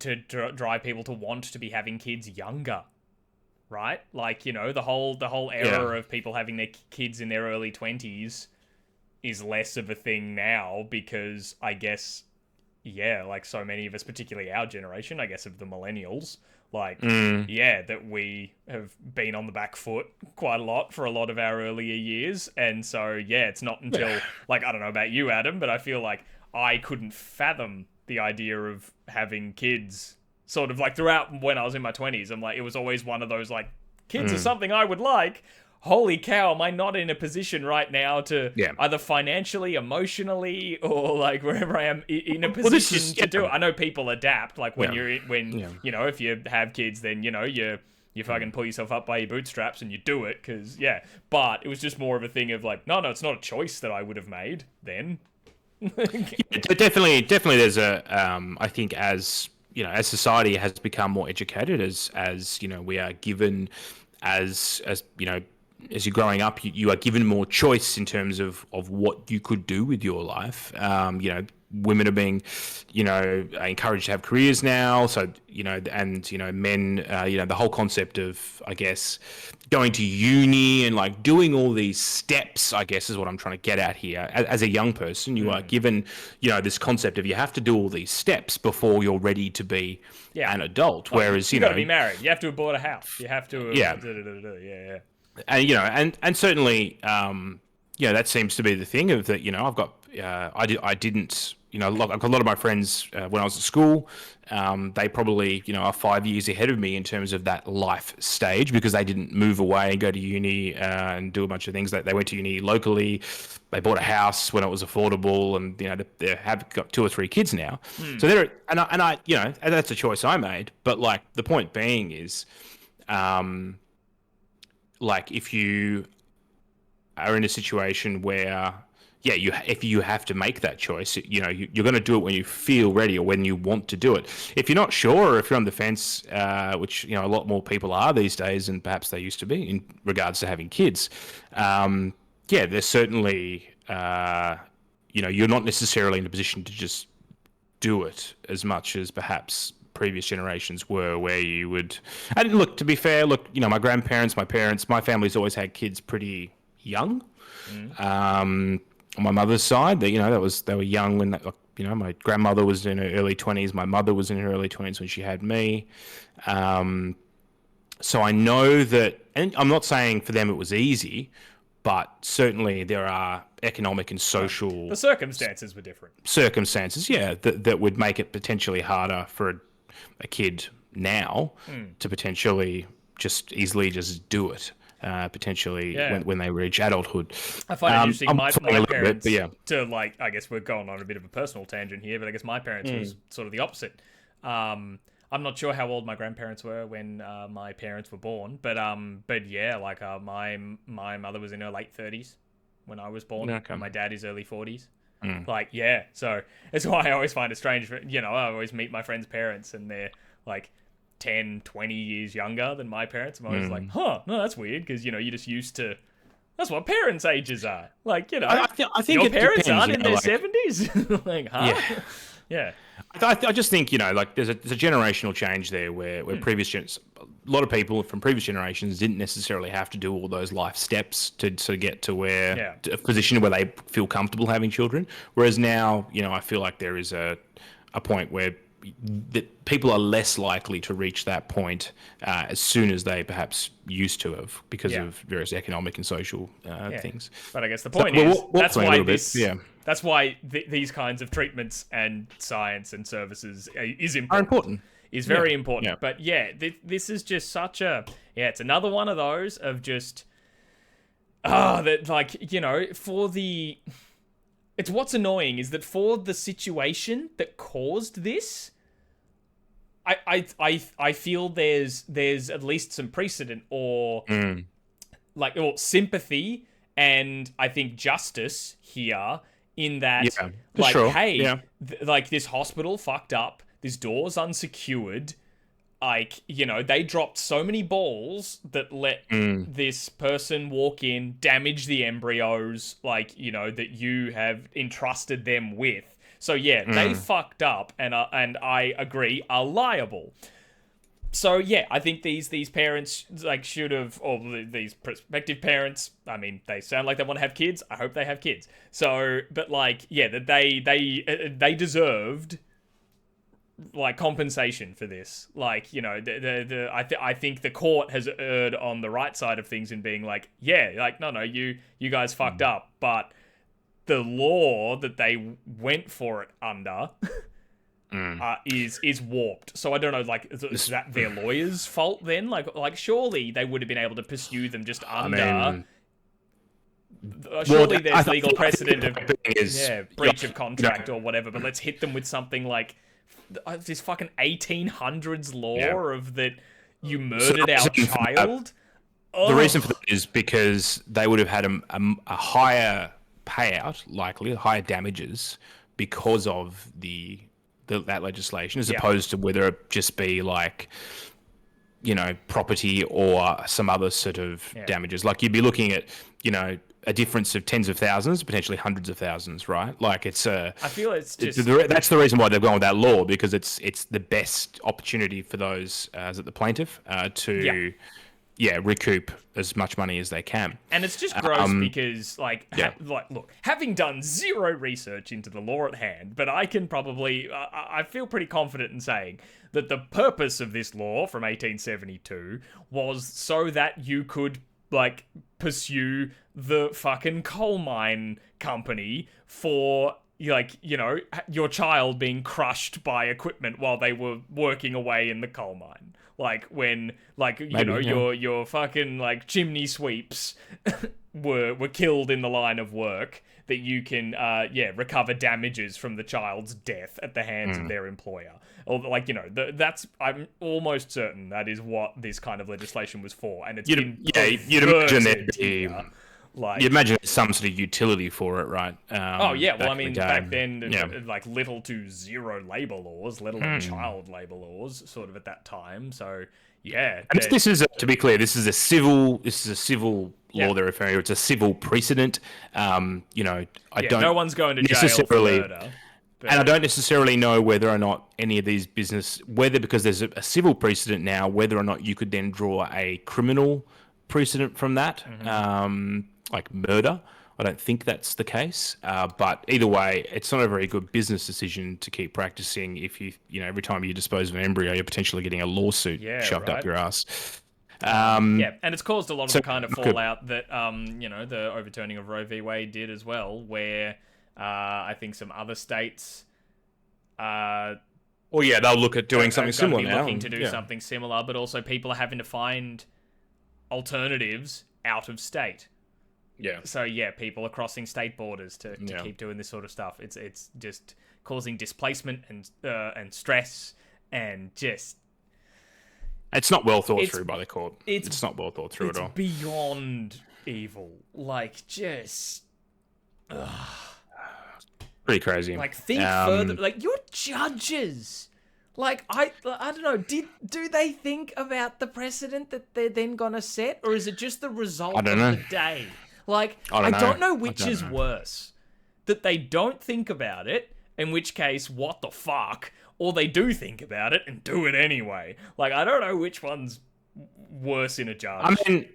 to drive people to want to be having kids younger, right? Like, the whole era of people having their kids in their early 20s is less of a thing now because I guess, like so many of us, particularly our generation, I guess of the millennials, that we have been on the back foot quite a lot for a lot of our earlier years. And so, it's not until, I don't know about you, Adam, but I feel like I couldn't fathom the idea of having kids sort of throughout when I was in my 20s. I'm like, it was always one of those kids are something I would like. Holy cow, am I not in a position right now to either financially, emotionally, or wherever I am in a position to do it. I know people adapt, if you have kids, then, you fucking pull yourself up by your bootstraps and you do it, because, but it was just more of a thing of no, it's not a choice that I would have made then. Definitely there's I think as society has become more educated, as we are given, as you're growing up, you are given more choice in terms of what you could do with your life. Women are being, encouraged to have careers now. So, men, the whole concept of, I guess, going to uni and doing all these steps, I guess, is what I'm trying to get at here. As a young person, you are given, this concept of you have to do all these steps before you're ready to be an adult. Whereas, you got to be married. You have to have bought a house. You have to. And certainly, that seems to be the thing of that. I've got, I didn't, like a lot of my friends when I was at school, they probably, are 5 years ahead of me in terms of that life stage because they didn't move away and go to uni and do a bunch of things. They went to uni locally. They bought a house when it was affordable, and they have got 2 or 3 kids now. So they're and I that's a choice I made. But the point being is, if you are in a situation where, if you have to make that choice, you're going to do it when you feel ready or when you want to do it. If you're not sure, or if you're on the fence, which a lot more people are these days, and perhaps they used to be in regards to having kids, there's certainly, you're not necessarily in a position to just do it as much as perhaps previous generations were, where you would. And look, to be fair, my grandparents, my parents, my family's always had kids pretty young. On my mother's side, they were young when my grandmother was in her early 20s, my mother was in her early 20s when she had me. So I know that, and I'm not saying for them it was easy, but certainly there are economic and social... The circumstances were different. That would make it potentially harder for a kid now to potentially just easily just do it. Potentially when they reach adulthood. I find it interesting. My parents, I guess we're going on a bit of a personal tangent here, but I guess my parents was sort of the opposite. I'm not sure how old my grandparents were when my parents were born, but yeah, like my mother was in her late 30s when I was born, and my dad is early 40s. Like, yeah, so that's why I always find it strange. I always meet my friends' parents, and they're like 10, 20 years younger than my parents. I'm always like, no, that's weird, because you're just used to. That's what parents' ages are. Like, I think your it parents depends, aren't in their 70s. Like, huh? Yeah. I just think, like there's a generational change there where a lot of people from previous generations didn't necessarily have to do all those life steps to get to a position where they feel comfortable having children. Whereas now, I feel like there is a point where that people are less likely to reach that point as soon as they perhaps used to have, because of various economic and social things. But I guess the point is that's why that's why these kinds of treatments and science and services is important. Is very important. Yeah. But this is just such a it's another one of those of just that, like, for the. It's what's annoying is that for the situation that caused this, I feel there's at least some precedent or sympathy and I think justice here in that this hospital fucked up, this door's unsecured. Like, they dropped so many balls that let this person walk in, damage the embryos, like, that you have entrusted them with. So, they fucked up, and I agree, are liable. So, I think these parents, like, should have, or these prospective parents, I mean, they sound like they want to have kids. I hope they have kids. So, but, like, that they deserved, like, compensation for this. Like, I think the court has erred on the right side of things in being like, no, you guys fucked up, but the law that they went for it under is warped. So I don't know, like, is that their lawyers' fault then? Like surely they would have been able to pursue them just under. Surely there's legal precedent of breach of contract or whatever, but let's hit them with something like this fucking 1800s law of that you murdered our child. The reason for that is because they would have had a higher payout, likely higher damages, because of that legislation, as opposed to whether it just be like, property or some other sort of damages. Like, you'd be looking at, a difference of tens of thousands, potentially hundreds of thousands, right? Like, I feel it's just... That's the reason why they've gone with that law, because it's the best opportunity for those, the plaintiff, to recoup as much money as they can. And it's just gross because, look, having done zero research into the law at hand, but I can probably, I feel pretty confident in saying that the purpose of this law from 1872 was so that you could, like, pursue the fucking coal mine company for, like, your child being crushed by equipment while they were working away in the coal mine. Like, when, like, your fucking, like, chimney sweeps were killed in the line of work, that you can, recover damages from the child's death at the hands of their employer. Or, like, I'm almost certain that is what this kind of legislation was for. And you'd imagine there'd be... Like, you'd imagine there's some sort of utility for it, right? Back then, like, little to zero labour laws, let alone child labour laws, sort of at that time. So, and this is to be clear, this is a civil law they're referring to. It's a civil precedent. I don't. No one's going to jail for murder. And I don't necessarily know whether or not any of these because there's a civil precedent now, whether or not you could then draw a criminal precedent from that. Like murder. I don't think that's the case. But either way, it's not a very good business decision to keep practicing if every time you dispose of an embryo, you're potentially getting a lawsuit shoved up your ass. And it's caused a lot of the kind of fallout that, the overturning of Roe v. Wade did as well, where I think some other states... they'll look at doing something similar now. Looking to do something similar, but also people are having to find alternatives out of state. Yeah. So people are crossing state borders to keep doing this sort of stuff. It's just causing displacement and stress and just It's not well thought through by the court. It's not well thought through at all. It's beyond evil. Like, just... Pretty crazy. Like, think further. Like, you're judges. Like, I don't know. Do they think about the precedent that they're then gonna set, or is it just the result of the day? Like, I don't know which is worse. That they don't think about it, in which case, what the fuck? Or they do think about it and do it anyway. Like, I don't know which one's worse in a judge. I mean,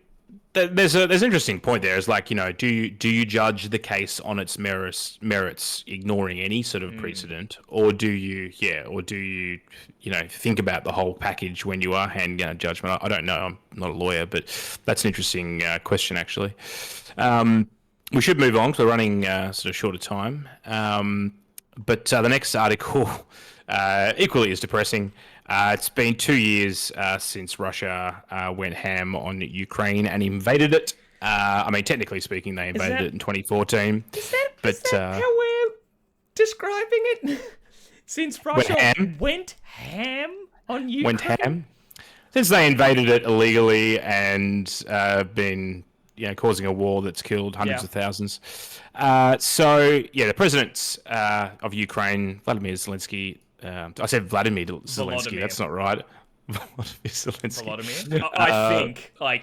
there's an interesting point there. Is like, you know, do you judge the case on its merits, ignoring any sort of precedent, or do you think about the whole package when you are handing down a judgment? I don't know. I'm not a lawyer, but that's an interesting question actually. We should move on because we're running sort of short of time. But the next article equally is depressing. It's been 2 years since Russia went ham on Ukraine and invaded it. I mean, technically speaking, they invaded it in 2014. Is that how we're describing it? Since Russia went ham on Ukraine? Went ham. Since they invaded it illegally and been causing a war that's killed hundreds of thousands. The president of Ukraine, Vladimir Zelensky, I said Vladimir Zelensky, that's not right. Volodymyr? I think, my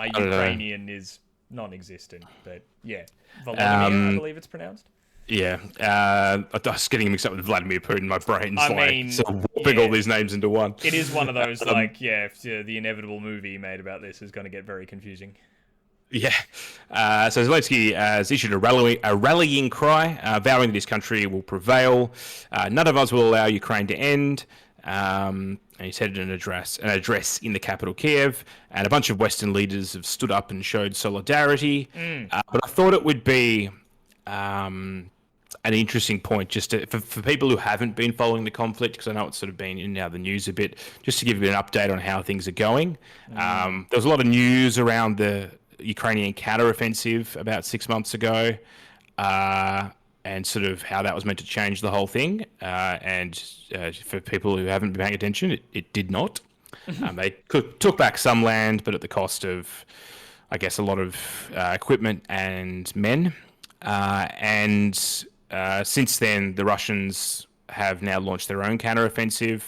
Ukrainian is non-existent, but yeah. Volodymyr, I believe it's pronounced. Yeah, I was getting mixed up with Vladimir Putin. My brain's sort of warping all these names into one. It is one of those, the inevitable movie made about this is going to get very confusing. Yeah. So Zelensky has issued a rallying cry, vowing that his country will prevail. None of us will allow Ukraine to end. And he said an address in the capital, Kiev, and a bunch of Western leaders have stood up and showed solidarity. But I thought it would be an interesting point just for people who haven't been following the conflict, because I know it's sort of been in now the news a bit, just to give you an update on how things are going. There was a lot of news around the Ukrainian counteroffensive about 6 months ago, and sort of how that was meant to change the whole thing. And for people who haven't been paying attention, it did not. They took back some land, but at the cost of, I guess, a lot of equipment and men. Since then, the Russians have now launched their own counteroffensive.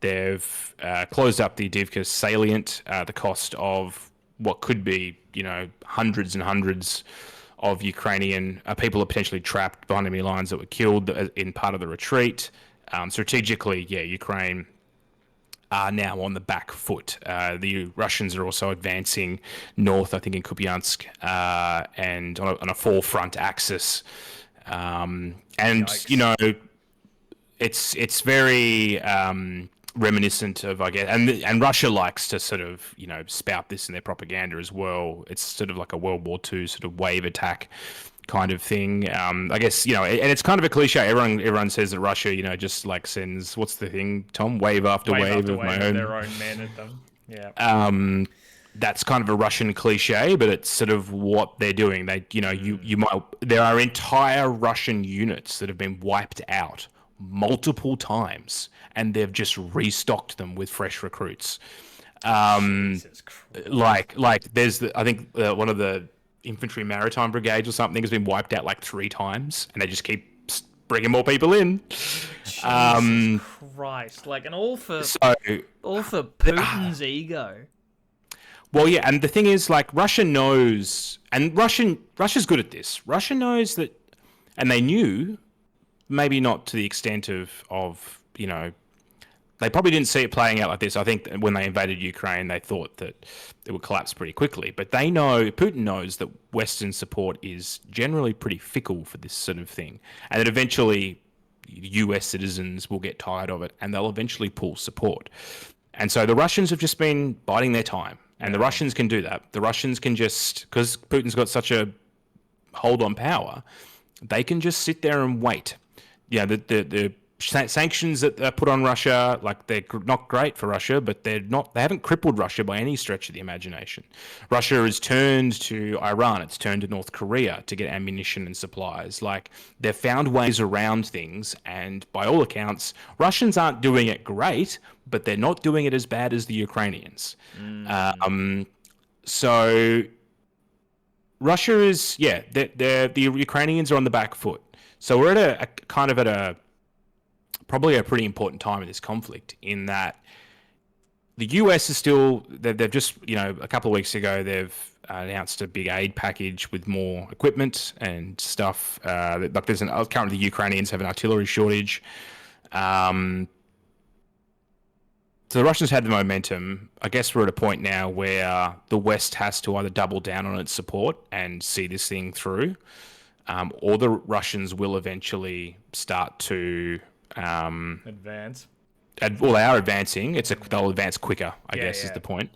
They've closed up the Avdiivka salient, the cost of what could be, hundreds and hundreds of Ukrainian people are potentially trapped behind enemy lines that were killed in part of the retreat. Strategically, Ukraine are now on the back foot. The Russians are also advancing north, I think in Kupiansk, and on a four-front axis. It's very reminiscent of, I guess, and Russia likes to sort of, spout this in their propaganda as well. It's sort of like a World War II sort of wave attack kind of thing. I guess, and it's kind of a cliche. Everyone says that Russia, just like sends, what's the thing, Tom? Wave after wave of my own. Their own men at them. Yeah. That's kind of a Russian cliche, but it's sort of what they're doing. They, there are entire Russian units that have been wiped out multiple times, and they've just restocked them with fresh recruits. Jesus Christ. Like there's I think one of the infantry maritime brigades or something has been wiped out like 3 times, and they just keep bringing more people in. Jesus Christ! And all for Putin's ego. Well, yeah, and the thing is, Russia knows, and Russia's good at this. Russia knows that, and they knew, maybe not to the extent of they probably didn't see it playing out like this. I think that when they invaded Ukraine, they thought that it would collapse pretty quickly. But Putin knows that Western support is generally pretty fickle for this sort of thing, and that eventually US citizens will get tired of it, and they'll eventually pull support. And so the Russians have just been biding their time. And the Russians can do that. The Russians can just, because Putin's got such a hold on power, they can just sit there and wait. The sanctions that are put on Russia, like they're not great for Russia, but they haven't crippled Russia by any stretch of the imagination. Russia has turned to Iran, it's turned to North Korea to get ammunition and supplies. Like, they've found ways around things, and by all accounts, Russians aren't doing it great, but they're not doing it as bad as the Ukrainians. So Russia is, the Ukrainians are on the back foot. So we're at probably a pretty important time in this conflict, in that the US is still, they've just, a couple of weeks ago, they've announced a big aid package with more equipment and stuff. Like currently the Ukrainians have an artillery shortage. So the Russians had the momentum. I guess we're at a point now where the West has to either double down on its support and see this thing through, or the Russians will eventually start to advance. Well, they are advancing. They'll advance quicker, I guess, is the point.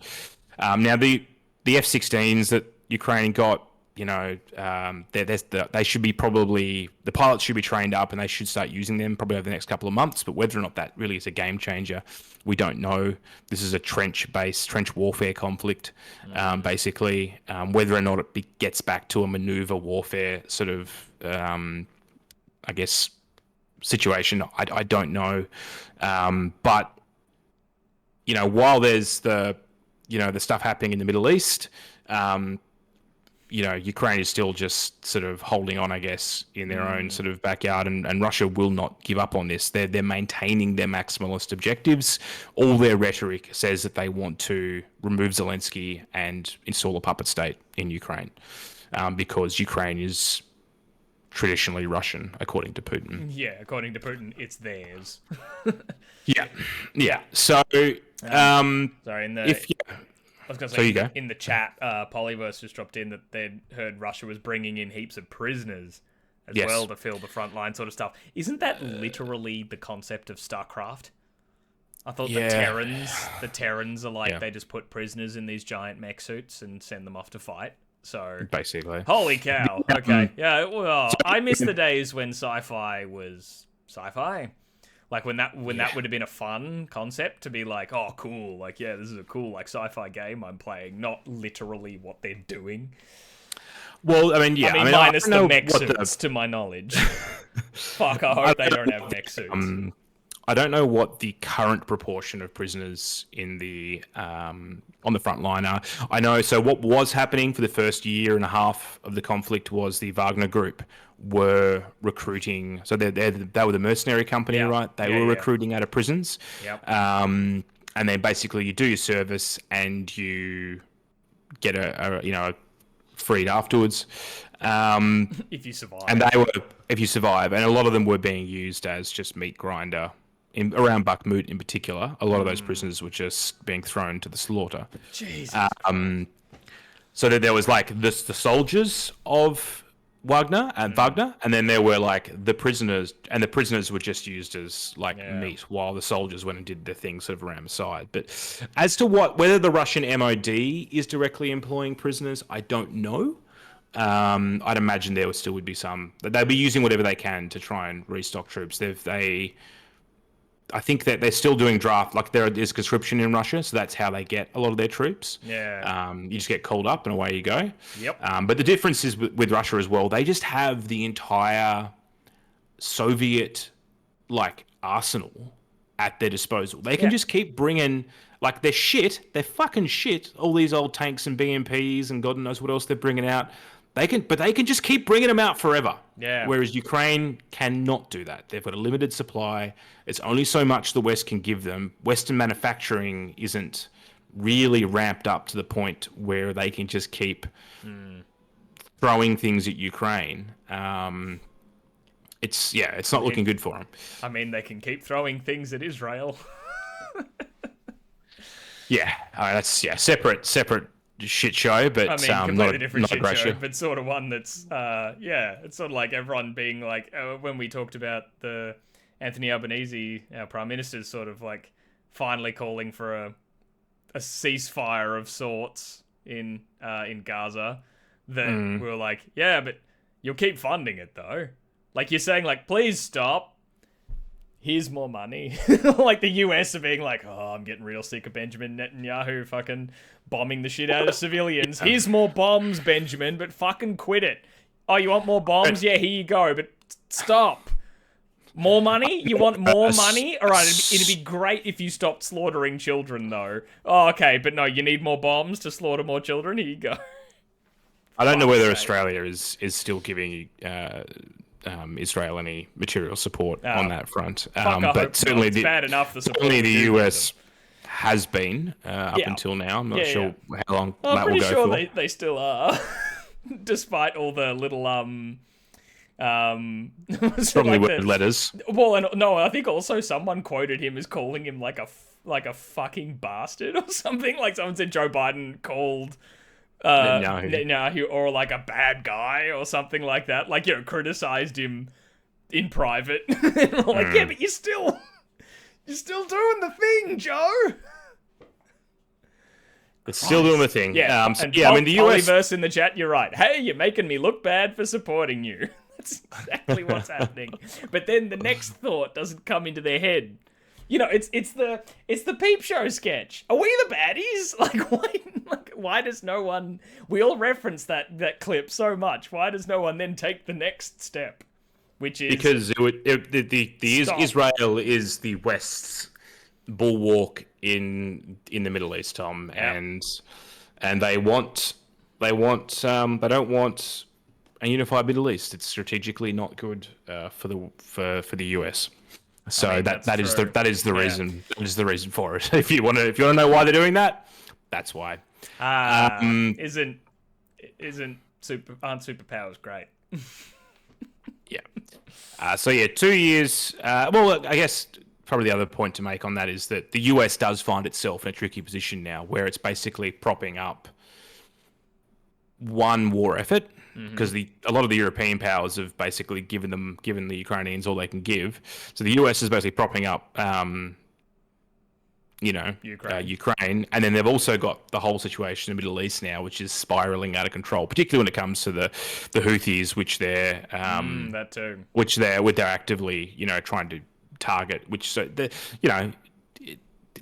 Now, the F-16s that Ukraine got, they should be the pilots should be trained up, and they should start using them probably over the next couple of months. But whether or not that really is a game changer, we don't know. This is a trench warfare conflict, basically. Whether or not it gets back to a maneuver warfare sort of, I guess, situation, I don't know. But while there's the stuff happening in the Middle East, Ukraine is still just sort of holding on, I guess, in their own sort of backyard, and Russia will not give up on this. They're maintaining their maximalist objectives. All their rhetoric says that they want to remove Zelensky and install a puppet state in Ukraine, because Ukraine is traditionally Russian, according to Putin. Yeah, according to Putin, it's theirs. Yeah. So, sorry, I was going to say, you go. in the chat, Polyverse just dropped in that they'd heard Russia was bringing in heaps of prisoners as well to fill the front line sort of stuff. Isn't that literally the concept of StarCraft? I thought the Terrans are like, they just put prisoners in these giant mech suits and send them off to fight. So basically, holy cow. Okay. Yeah, well, I miss the days when sci-fi was sci-fi. Like when that would have been a fun concept to be like, oh, cool. Like, yeah, this is a cool sci-fi game I'm playing, not literally what they're doing. Well, I mean, minus the mech suits, to my knowledge. Fuck, I hope they don't have mech suits. I don't know what the current proportion of prisoners in the on the front line are. I know. So what was happening for the first year and a half of the conflict was the Wagner Group were recruiting. So they were the mercenary company, right? They were recruiting out of prisons. Yep. And then basically you do your service and you get a freed afterwards. If you survive. And if you survive, and a lot of them were being used as just meat grinder. Around Bakhmut in particular, a lot of those prisoners were just being thrown to the slaughter. Jesus. So that there was like the soldiers of Wagner, and then there were like the prisoners, and the prisoners were just used as like meat, while the soldiers went and did their thing sort of around the side. But as to whether the Russian MOD is directly employing prisoners, I don't know. I'd imagine there still would be some. They'd be using whatever they can to try and restock troops. I think that they're still doing draft, like there is conscription in Russia, so that's how they get a lot of their troops. Yeah. You just get called up and away you go. Yep. But the difference is with Russia as well, they just have the entire Soviet arsenal at their disposal. They can just keep bringing, they're fucking shit, all these old tanks and BMPs and God knows what else they're bringing out. They can just keep bringing them out forever. Yeah. Whereas Ukraine cannot do that. They've got a limited supply. It's only so much the West can give them. Western manufacturing isn't really ramped up to the point where they can just keep throwing things at Ukraine. It's not looking good for them. I mean, they can keep throwing things at Israel. That's separate shit show, but I mean, completely different shit show, show, but sort of one that's it's sort of like everyone being like, when we talked about the Anthony Albanese, our prime minister's sort of like finally calling for a ceasefire of sorts in Gaza, that we were like, yeah, but you'll keep funding it though. Like, you're saying like, please stop. here's more money. Like the US are being like, oh, I'm getting real sick of Benjamin Netanyahu fucking bombing the shit out of civilians. Here's more bombs, Benjamin, but fucking quit it. Oh, you want more bombs? Yeah, here you go, but stop. More money? You want more money? All right, it'd be great if you stopped slaughtering children, though. Oh, okay, but no, you need more bombs to slaughter more children? Here you go. I don't know whether Australia is still giving Israel any material support on that front. But certainly it's bad enough. Certainly the US has been up until now. I'm not sure how long that will go for. I'm pretty sure they still are, despite all the little strongly worded letters. Well, and no, I think also someone quoted him as calling him like a fucking bastard or something. Like someone said Joe Biden called Netanyahu or like a bad guy or something like that. Like, you know, criticized him in private. Like, yeah, but you're still doing the thing, Joe. It's still doing the thing. Yeah, I mean, the US... Polyverse in the chat, you're right. Hey, you're making me look bad for supporting you. That's exactly what's happening. But then the next thought doesn't come into their head. You know, it's the Peep Show sketch. Are we the baddies? Why does no one... We all reference that clip so much. Why does no one then take the next step? Which is... Because Israel is the West's bulwark in the Middle East, Tom, and they don't want a unified Middle East. It's strategically not good for the US. So that is the reason. That is the reason for it. If you want to know why they're doing that, that's why. Aren't superpowers great? Yeah. 2 years. Well, I guess probably the other point to make on that is that the US does find itself in a tricky position now, where it's basically propping up one war effort, because a lot of the European powers have basically given the Ukrainians all they can give. So the US is basically propping up, Ukraine, and then they've also got the whole situation in the Middle East now, which is spiraling out of control, particularly when it comes to the Houthis, which they're actively trying to target.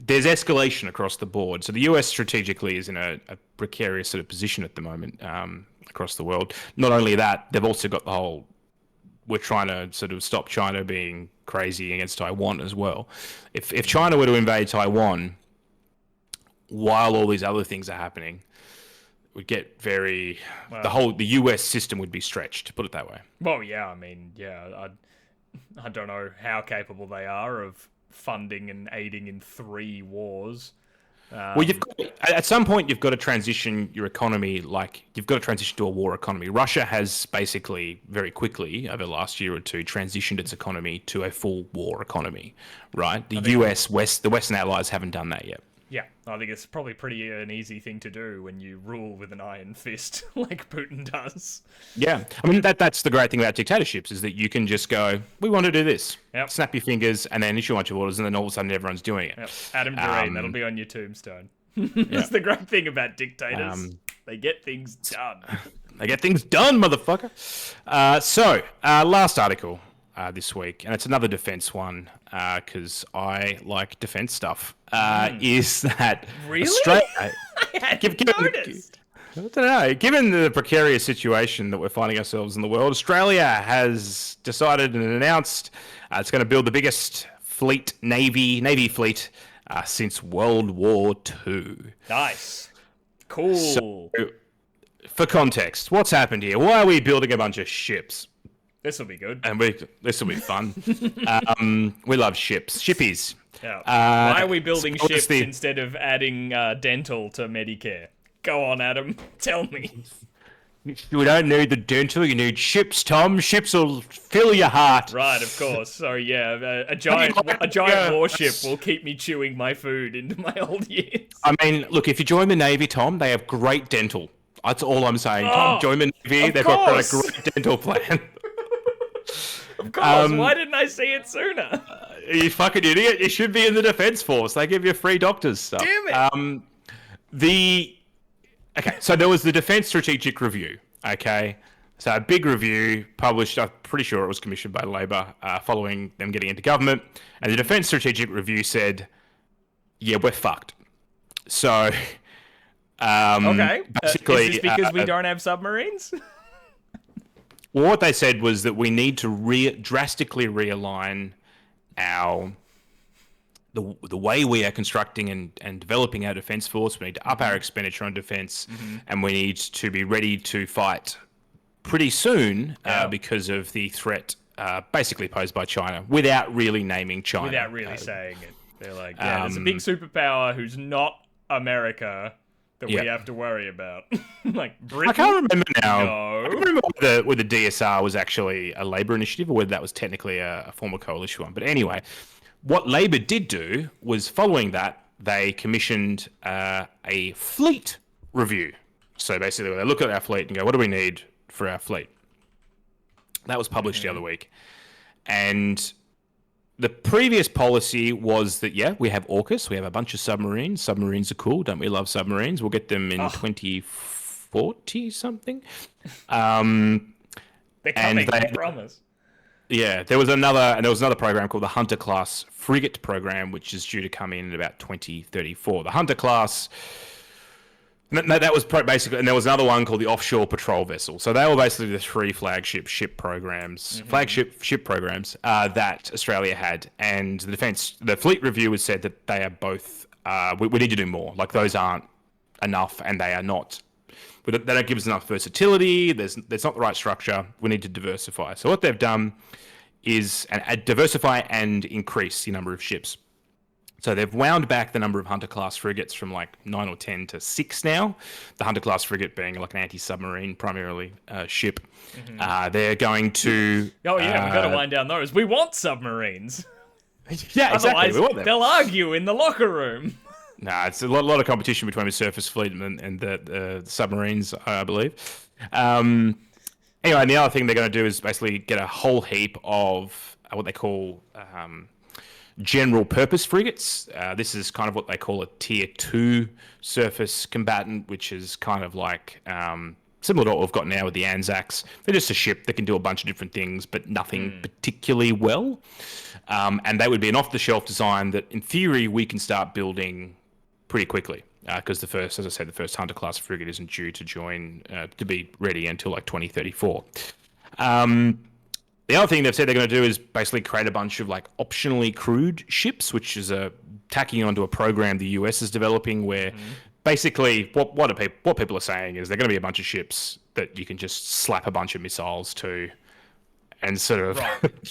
There's escalation across the board. So the US strategically is in a precarious sort of position at the moment across the world. Not only that, they've also got the whole, we're trying to sort of stop China being crazy against Taiwan as well. If China were to invade Taiwan while all these other things are happening, it would get the US system would be stretched, to put it that way. Well, yeah, I mean, I don't know how capable they are of funding and aiding in 3 wars. Well, at some point you've got to transition your economy. You've got to transition to a war economy. Russia has basically very quickly over the last year or two transitioned its economy to a full war economy, right? The Western allies haven't done that yet. Yeah, I think it's probably an easy thing to do when you rule with an iron fist like Putin does. Yeah, I mean that's the great thing about dictatorships is that you can just go, we want to do this, snap your fingers, and then issue a bunch of orders, and then all of a sudden everyone's doing it. Yep. Adam Dureen, that'll be on your tombstone. That's the great thing about dictators. They get things done. They get things done, motherfucker. Last article this week, and it's another defense one because I like defense stuff. Is that really? Australia, I hadn't noticed. I don't know. Given the precarious situation that we're finding ourselves in the world, Australia has decided and announced it's going to build the biggest Navy fleet since World War II. Nice. Cool. So, for context, what's happened here? Why are we building a bunch of ships? This will be good. And this will be fun. We love ships. Shippies. Yeah. Why are we building ships instead of adding dental to Medicare? Go on, Adam. Tell me. You don't need the dental. You need ships, Tom. Ships will fill your heart. Right, of course. So yeah, a giant warship will keep me chewing my food into my old years. I mean, look, if you join the Navy, Tom, they have great dental. That's all I'm saying. Tom, join the Navy. They've got a great dental plan. Of course. Why didn't I see it sooner? You fucking idiot. You should be in the Defence Force. They give you free doctors stuff. Damn it. Okay, so there was the Defence Strategic Review, okay? So a big review published, I'm pretty sure it was commissioned by Labor, following them getting into government. And the Defence Strategic Review said, yeah, we're fucked. So, Okay. basically... Is this because we don't have submarines? Well, what they said was that we need to drastically realign the way we are constructing and developing our defence force. We need to up our expenditure on defence, and we need to be ready to fight pretty soon because of the threat basically posed by China, without really naming China. Without really saying it. They're like, there's a big superpower who's not America that we have to worry about. Like, Britain? I can't remember now. No. I can't remember whether DSR was actually a Labor initiative or whether that was technically a former coalition one. But anyway, what Labor did do was, following that, they commissioned a fleet review. So basically, they look at our fleet and go, what do we need for our fleet? That was published the other week. And the previous policy was that, yeah, we have AUKUS, we have a bunch of submarines. Submarines are cool. Don't we love submarines? We'll get them in 2040 something. They're coming, I promise. Yeah, there was another program called the Hunter Class Frigate Program, which is due to come in about 2034. The Hunter Class... No, that was basically, and there was another one called the Offshore Patrol Vessel. So they were basically the three flagship ship programs that Australia had. And the Fleet Review has said that they are both. We need to do more. Like, those aren't enough, and they are not. They don't give us enough versatility. There's not the right structure. We need to diversify. So what they've done is diversify and increase the number of ships. So they've wound back the number of Hunter-class frigates from like 9 or 10 to 6 now. The Hunter-class frigate being like an anti-submarine, primarily, ship. They're going to... Oh, yeah, we've got to wind down those. We want submarines. Yeah, exactly. Otherwise, we want them. they'll argue in the locker room. Nah, it's a lot of competition between the surface fleet and the submarines, I believe. Anyway, and the other thing they're going to do is basically get a whole heap of what they call... general purpose frigates. This is kind of what they call a tier 2 surface combatant, which is kind of like similar to what we've got now with the Anzacs. They're just a ship that can do a bunch of different things, but nothing particularly well. And they would be an off-the-shelf design that, in theory, we can start building pretty quickly. Because the first Hunter-class frigate isn't due to be ready until like 2034. The other thing they've said they're going to do is basically create a bunch of like optionally crewed ships, which is tacking onto a program the US is developing, where basically what people are saying is they're going to be a bunch of ships that you can just slap a bunch of missiles to and sort of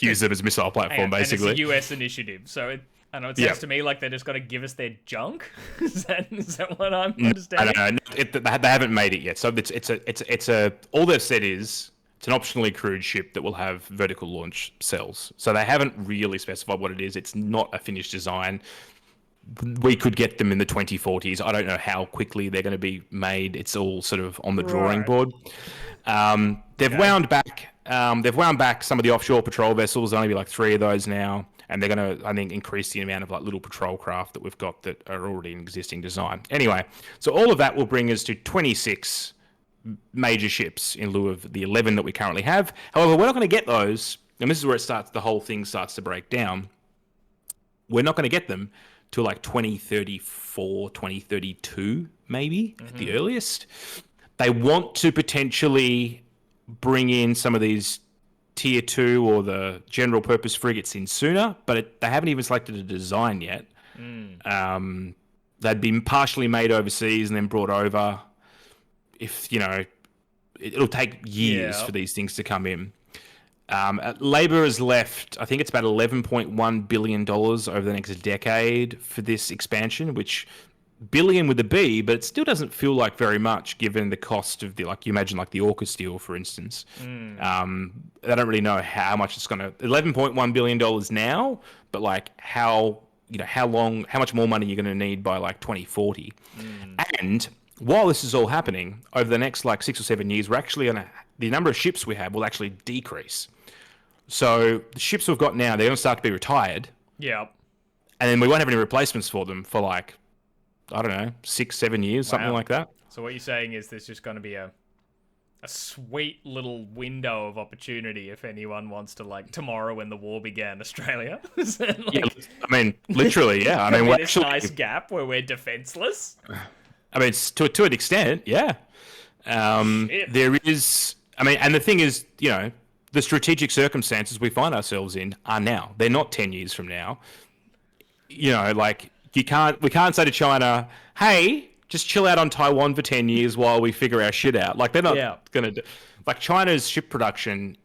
use them as a missile platform, basically. And it's a US initiative, so it sounds to me like they're just going to give us their junk. Is that what I'm understanding? I don't know. They haven't made it yet. So all they've said is it's an optionally crewed ship that will have vertical launch cells. So they haven't really specified what it is. It's not a finished design. We could get them in the 2040s. I don't know how quickly they're going to be made. It's all sort of on the drawing board. They've wound back some of the offshore patrol vessels. There'll only be like 3 of those now. And they're going to, I think, increase the amount of like little patrol craft that we've got that are already in existing design. Anyway, so all of that will bring us to 26 major ships in lieu of the 11 that we currently have. However, we're not going to get those, and this is where the whole thing starts to break down. We're not going to get them till like 2034, 2032, maybe at the earliest. They want to potentially bring in some of these tier 2 or the general purpose frigates in sooner, but they haven't even selected a design yet. They'd been partially made overseas and then brought over. It'll take years for these things to come in. Labor has left, I think it's about $11.1 billion over the next decade for this expansion, which billion with a B, but it still doesn't feel like very much given the cost of you imagine like the AUKUS deal, for instance. They don't really know how much it's going to, $11.1 billion now, but like how much more money you're going to need by like 2040. And while this is all happening, over the next like 6 or 7 years, we're actually the number of ships we have will actually decrease. So the ships we've got now, they're going to start to be retired. Yeah. And then we won't have any replacements for them for like, I don't know, 6-7 years, something like that. So what you're saying is there's just going to be a a sweet little window of opportunity if anyone wants to, like, tomorrow when the war began, Australia. Like, Yeah, I mean, literally, yeah. I mean, we're we're this actually, nice gap where we're defenseless. I mean, to an extent, yeah. Shit. There is, I mean, and the thing is, you know, the strategic circumstances we find ourselves in are now. They're not 10 years from now. You know, like, we can't say to China, hey, just chill out on Taiwan for 10 years while we figure our shit out. Like, they're not going to do, like, China's ship production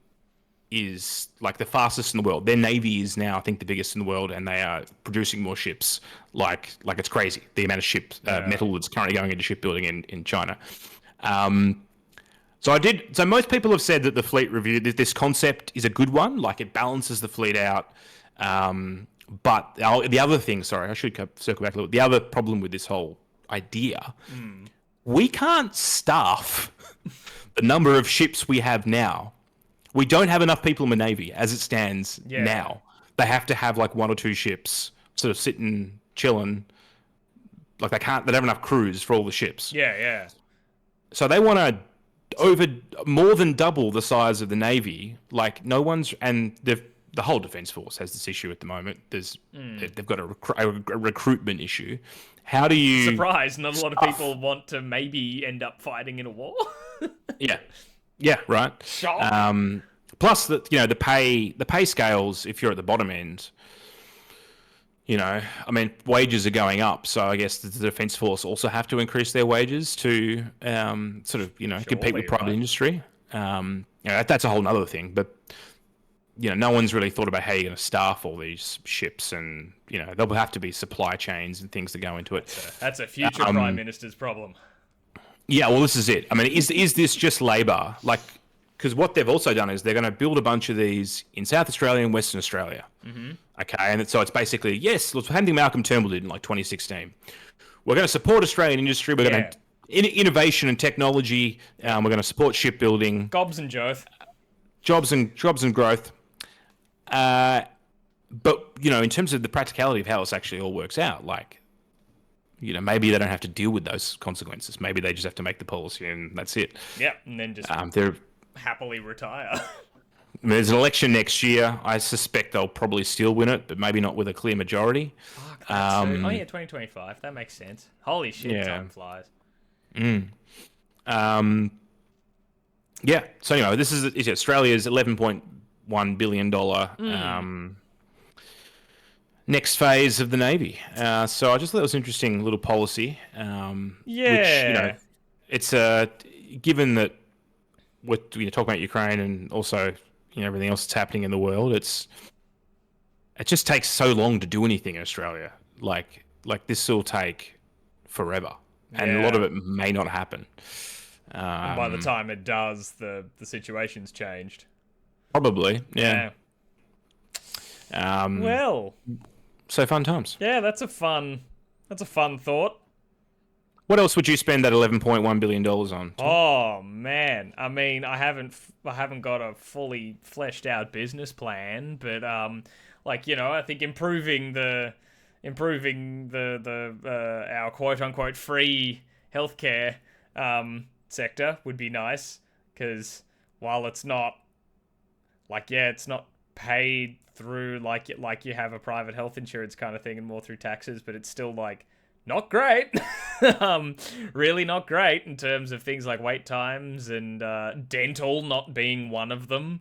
is like the fastest in the world. Their navy is now, I think, the biggest in the world, and they are producing more ships. Like it's crazy, the amount of ships, metal that's currently going into shipbuilding in China. So most people have said that the fleet review, this concept is a good one. Like, it balances the fleet out. But the other thing, sorry, I should circle back a little. The other problem with this whole idea, we can't staff the number of ships we have now. We don't have enough people in the Navy as it stands now. They have to have like 1 or 2 ships sort of sitting, chilling. Like, they don't have enough crews for all the ships. Yeah. So they want to more than double the size of the Navy. Like, and the whole Defence Force has this issue at the moment. They've got a recruitment issue. How do you... Surprise, not a lot of people want to maybe end up fighting in a war. Yeah, right. Shock. Plus, the pay scales, if you're at the bottom end, you know, I mean, wages are going up. So I guess the Defence Force also have to increase their wages to sort of, you know, compete with private industry. That's a whole other thing. But, you know, no one's really thought about how you're going to staff all these ships, and, you know, there'll have to be supply chains and things that go into it. That's a future Prime Minister's problem. Yeah, well, this is it. I mean, is this just labour? Like, because what they've also done is they're going to build a bunch of these in South Australia and Western Australia. Mm-hmm. Okay, and so it's basically, yes, look, something Malcolm Turnbull did in like 2016. We're going to support Australian industry. We're going to innovation and technology. We're going to support shipbuilding. Gobs and Joth. Jobs and growth. But, you know, in terms of the practicality of how this actually all works out, like, you know, maybe they don't have to deal with those consequences. Maybe they just have to make the policy and that's it. Yeah, and then just happily retire. I mean, there's an election next year. I suspect they'll probably still win it, but maybe not with a clear majority. Fuck, 2025. That makes sense. Holy shit, time flies. Yeah, so anyway, this is Australia's $11.1 billion next phase of the Navy. So I just thought it was an interesting little policy. Which, you know, it's given that we're talking about Ukraine and also, you know, everything else that's happening in the world, it just takes so long to do anything in Australia. Like this will take forever, and a lot of it may not happen. And by the time it does, the situation's changed. Probably, yeah. Well, so fun times. Yeah, that's a fun thought. What else would you spend that $11.1 billion on, Tom? Oh man, I mean, I haven't got a fully fleshed out business plan, but like, you know, I think improving our quote unquote free healthcare sector would be nice, because while it's not it's not paid through like you have a private health insurance kind of thing and more through taxes, but it's still like not great. Really not great in terms of things like wait times and dental not being one of them.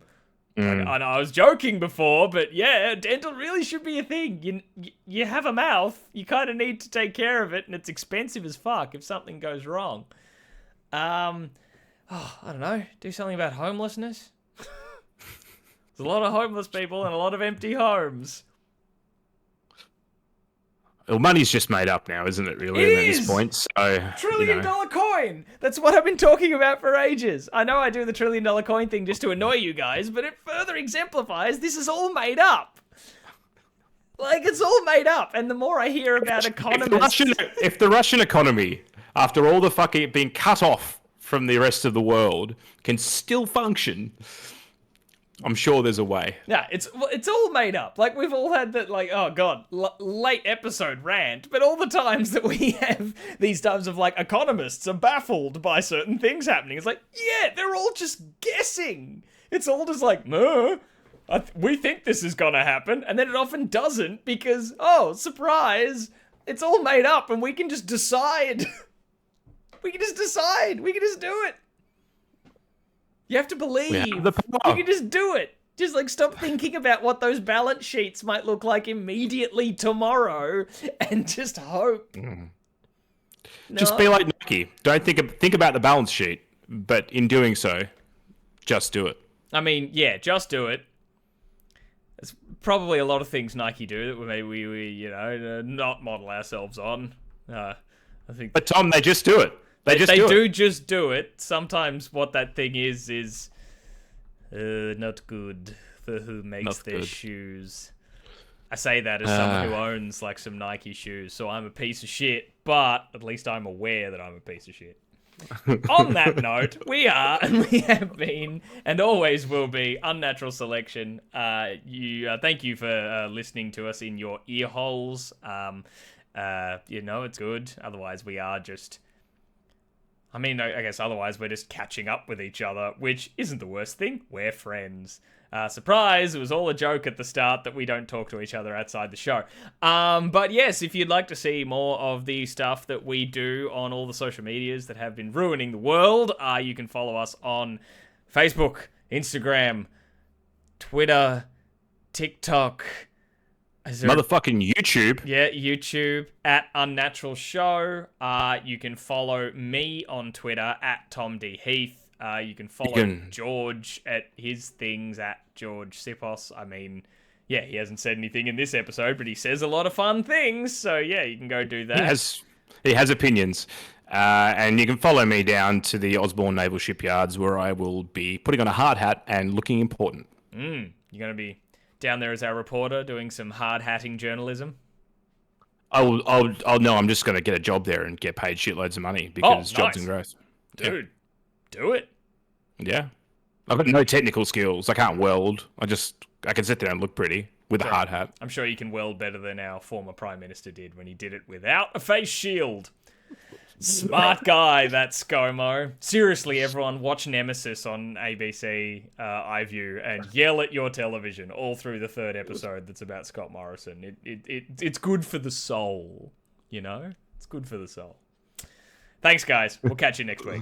Like, I know I was joking before, but yeah, dental really should be a thing. You have a mouth, you kind of need to take care of it, and it's expensive as fuck if something goes wrong. I don't know, do something about homelessness. There's a lot of homeless people and a lot of empty homes. Well, money's just made up now, isn't it, really, at this point? So, $1 trillion coin! That's what I've been talking about for ages. I know I do the $1 trillion coin thing just to annoy you guys, but it further exemplifies this is all made up. Like, it's all made up. And the more I hear about economists... If the Russian economy, after all the fucking being cut off from the rest of the world, can still function... I'm sure there's a way. Yeah, it's all made up. Like, we've all had that, like, oh god, late episode rant, but all the times that we have these times of, like, economists are baffled by certain things happening. It's like, yeah, they're all just guessing. It's all just like, no, we think this is gonna happen, and then it often doesn't because, oh, surprise, it's all made up, and we can just decide. We can just decide. We can just do it. You have to believe. You can just do it. Just, like, stop thinking about what those balance sheets might look like immediately tomorrow and just hope. No? Just be like Nike. Don't think about the balance sheet, but in doing so, just do it. I mean, yeah, just do it. There's probably a lot of things Nike do that maybe we not model ourselves on. I think. But Tom, they just do it. They just do it. Sometimes what that thing is not good for who makes their shoes. I say that as someone who owns, like, some Nike shoes, so I'm a piece of shit, but at least I'm aware that I'm a piece of shit. On that note, we are, and we have been, and always will be, Unnatural Selection. Thank you for listening to us in your ear holes. It's good. Otherwise, we are just... I mean, I guess otherwise we're just catching up with each other, which isn't the worst thing. We're friends. Surprise, it was all a joke at the start that we don't talk to each other outside the show. But yes, if you'd like to see more of the stuff that we do on all the social medias that have been ruining the world, you can follow us on Facebook, Instagram, Twitter, TikTok... Motherfucking YouTube. Yeah, YouTube at Unnatural Show. You can follow me on Twitter at Tom D. Heath. You can follow George at his things at George Sipos. I mean, yeah, he hasn't said anything in this episode, but he says a lot of fun things. So yeah, you can go do that. He has opinions. And you can follow me down to the Osborne Naval Shipyards, where I will be putting on a hard hat and looking important. You're going to be down there as our reporter doing some hard-hatting journalism? No, I'm just going to get a job there and get paid shitloads of money because jobs and growth. Dude, do it. Yeah. I've got no technical skills. I can't weld. I can sit there and look pretty with a hard hat. I'm sure you can weld better than our former Prime Minister did when he did it without a face shield. Smart guy, that ScoMo. Seriously, everyone, watch Nemesis on ABC iView and yell at your television all through the third episode that's about Scott Morrison. It's good for the soul, you know? It's good for the soul. Thanks, guys. We'll catch you next week.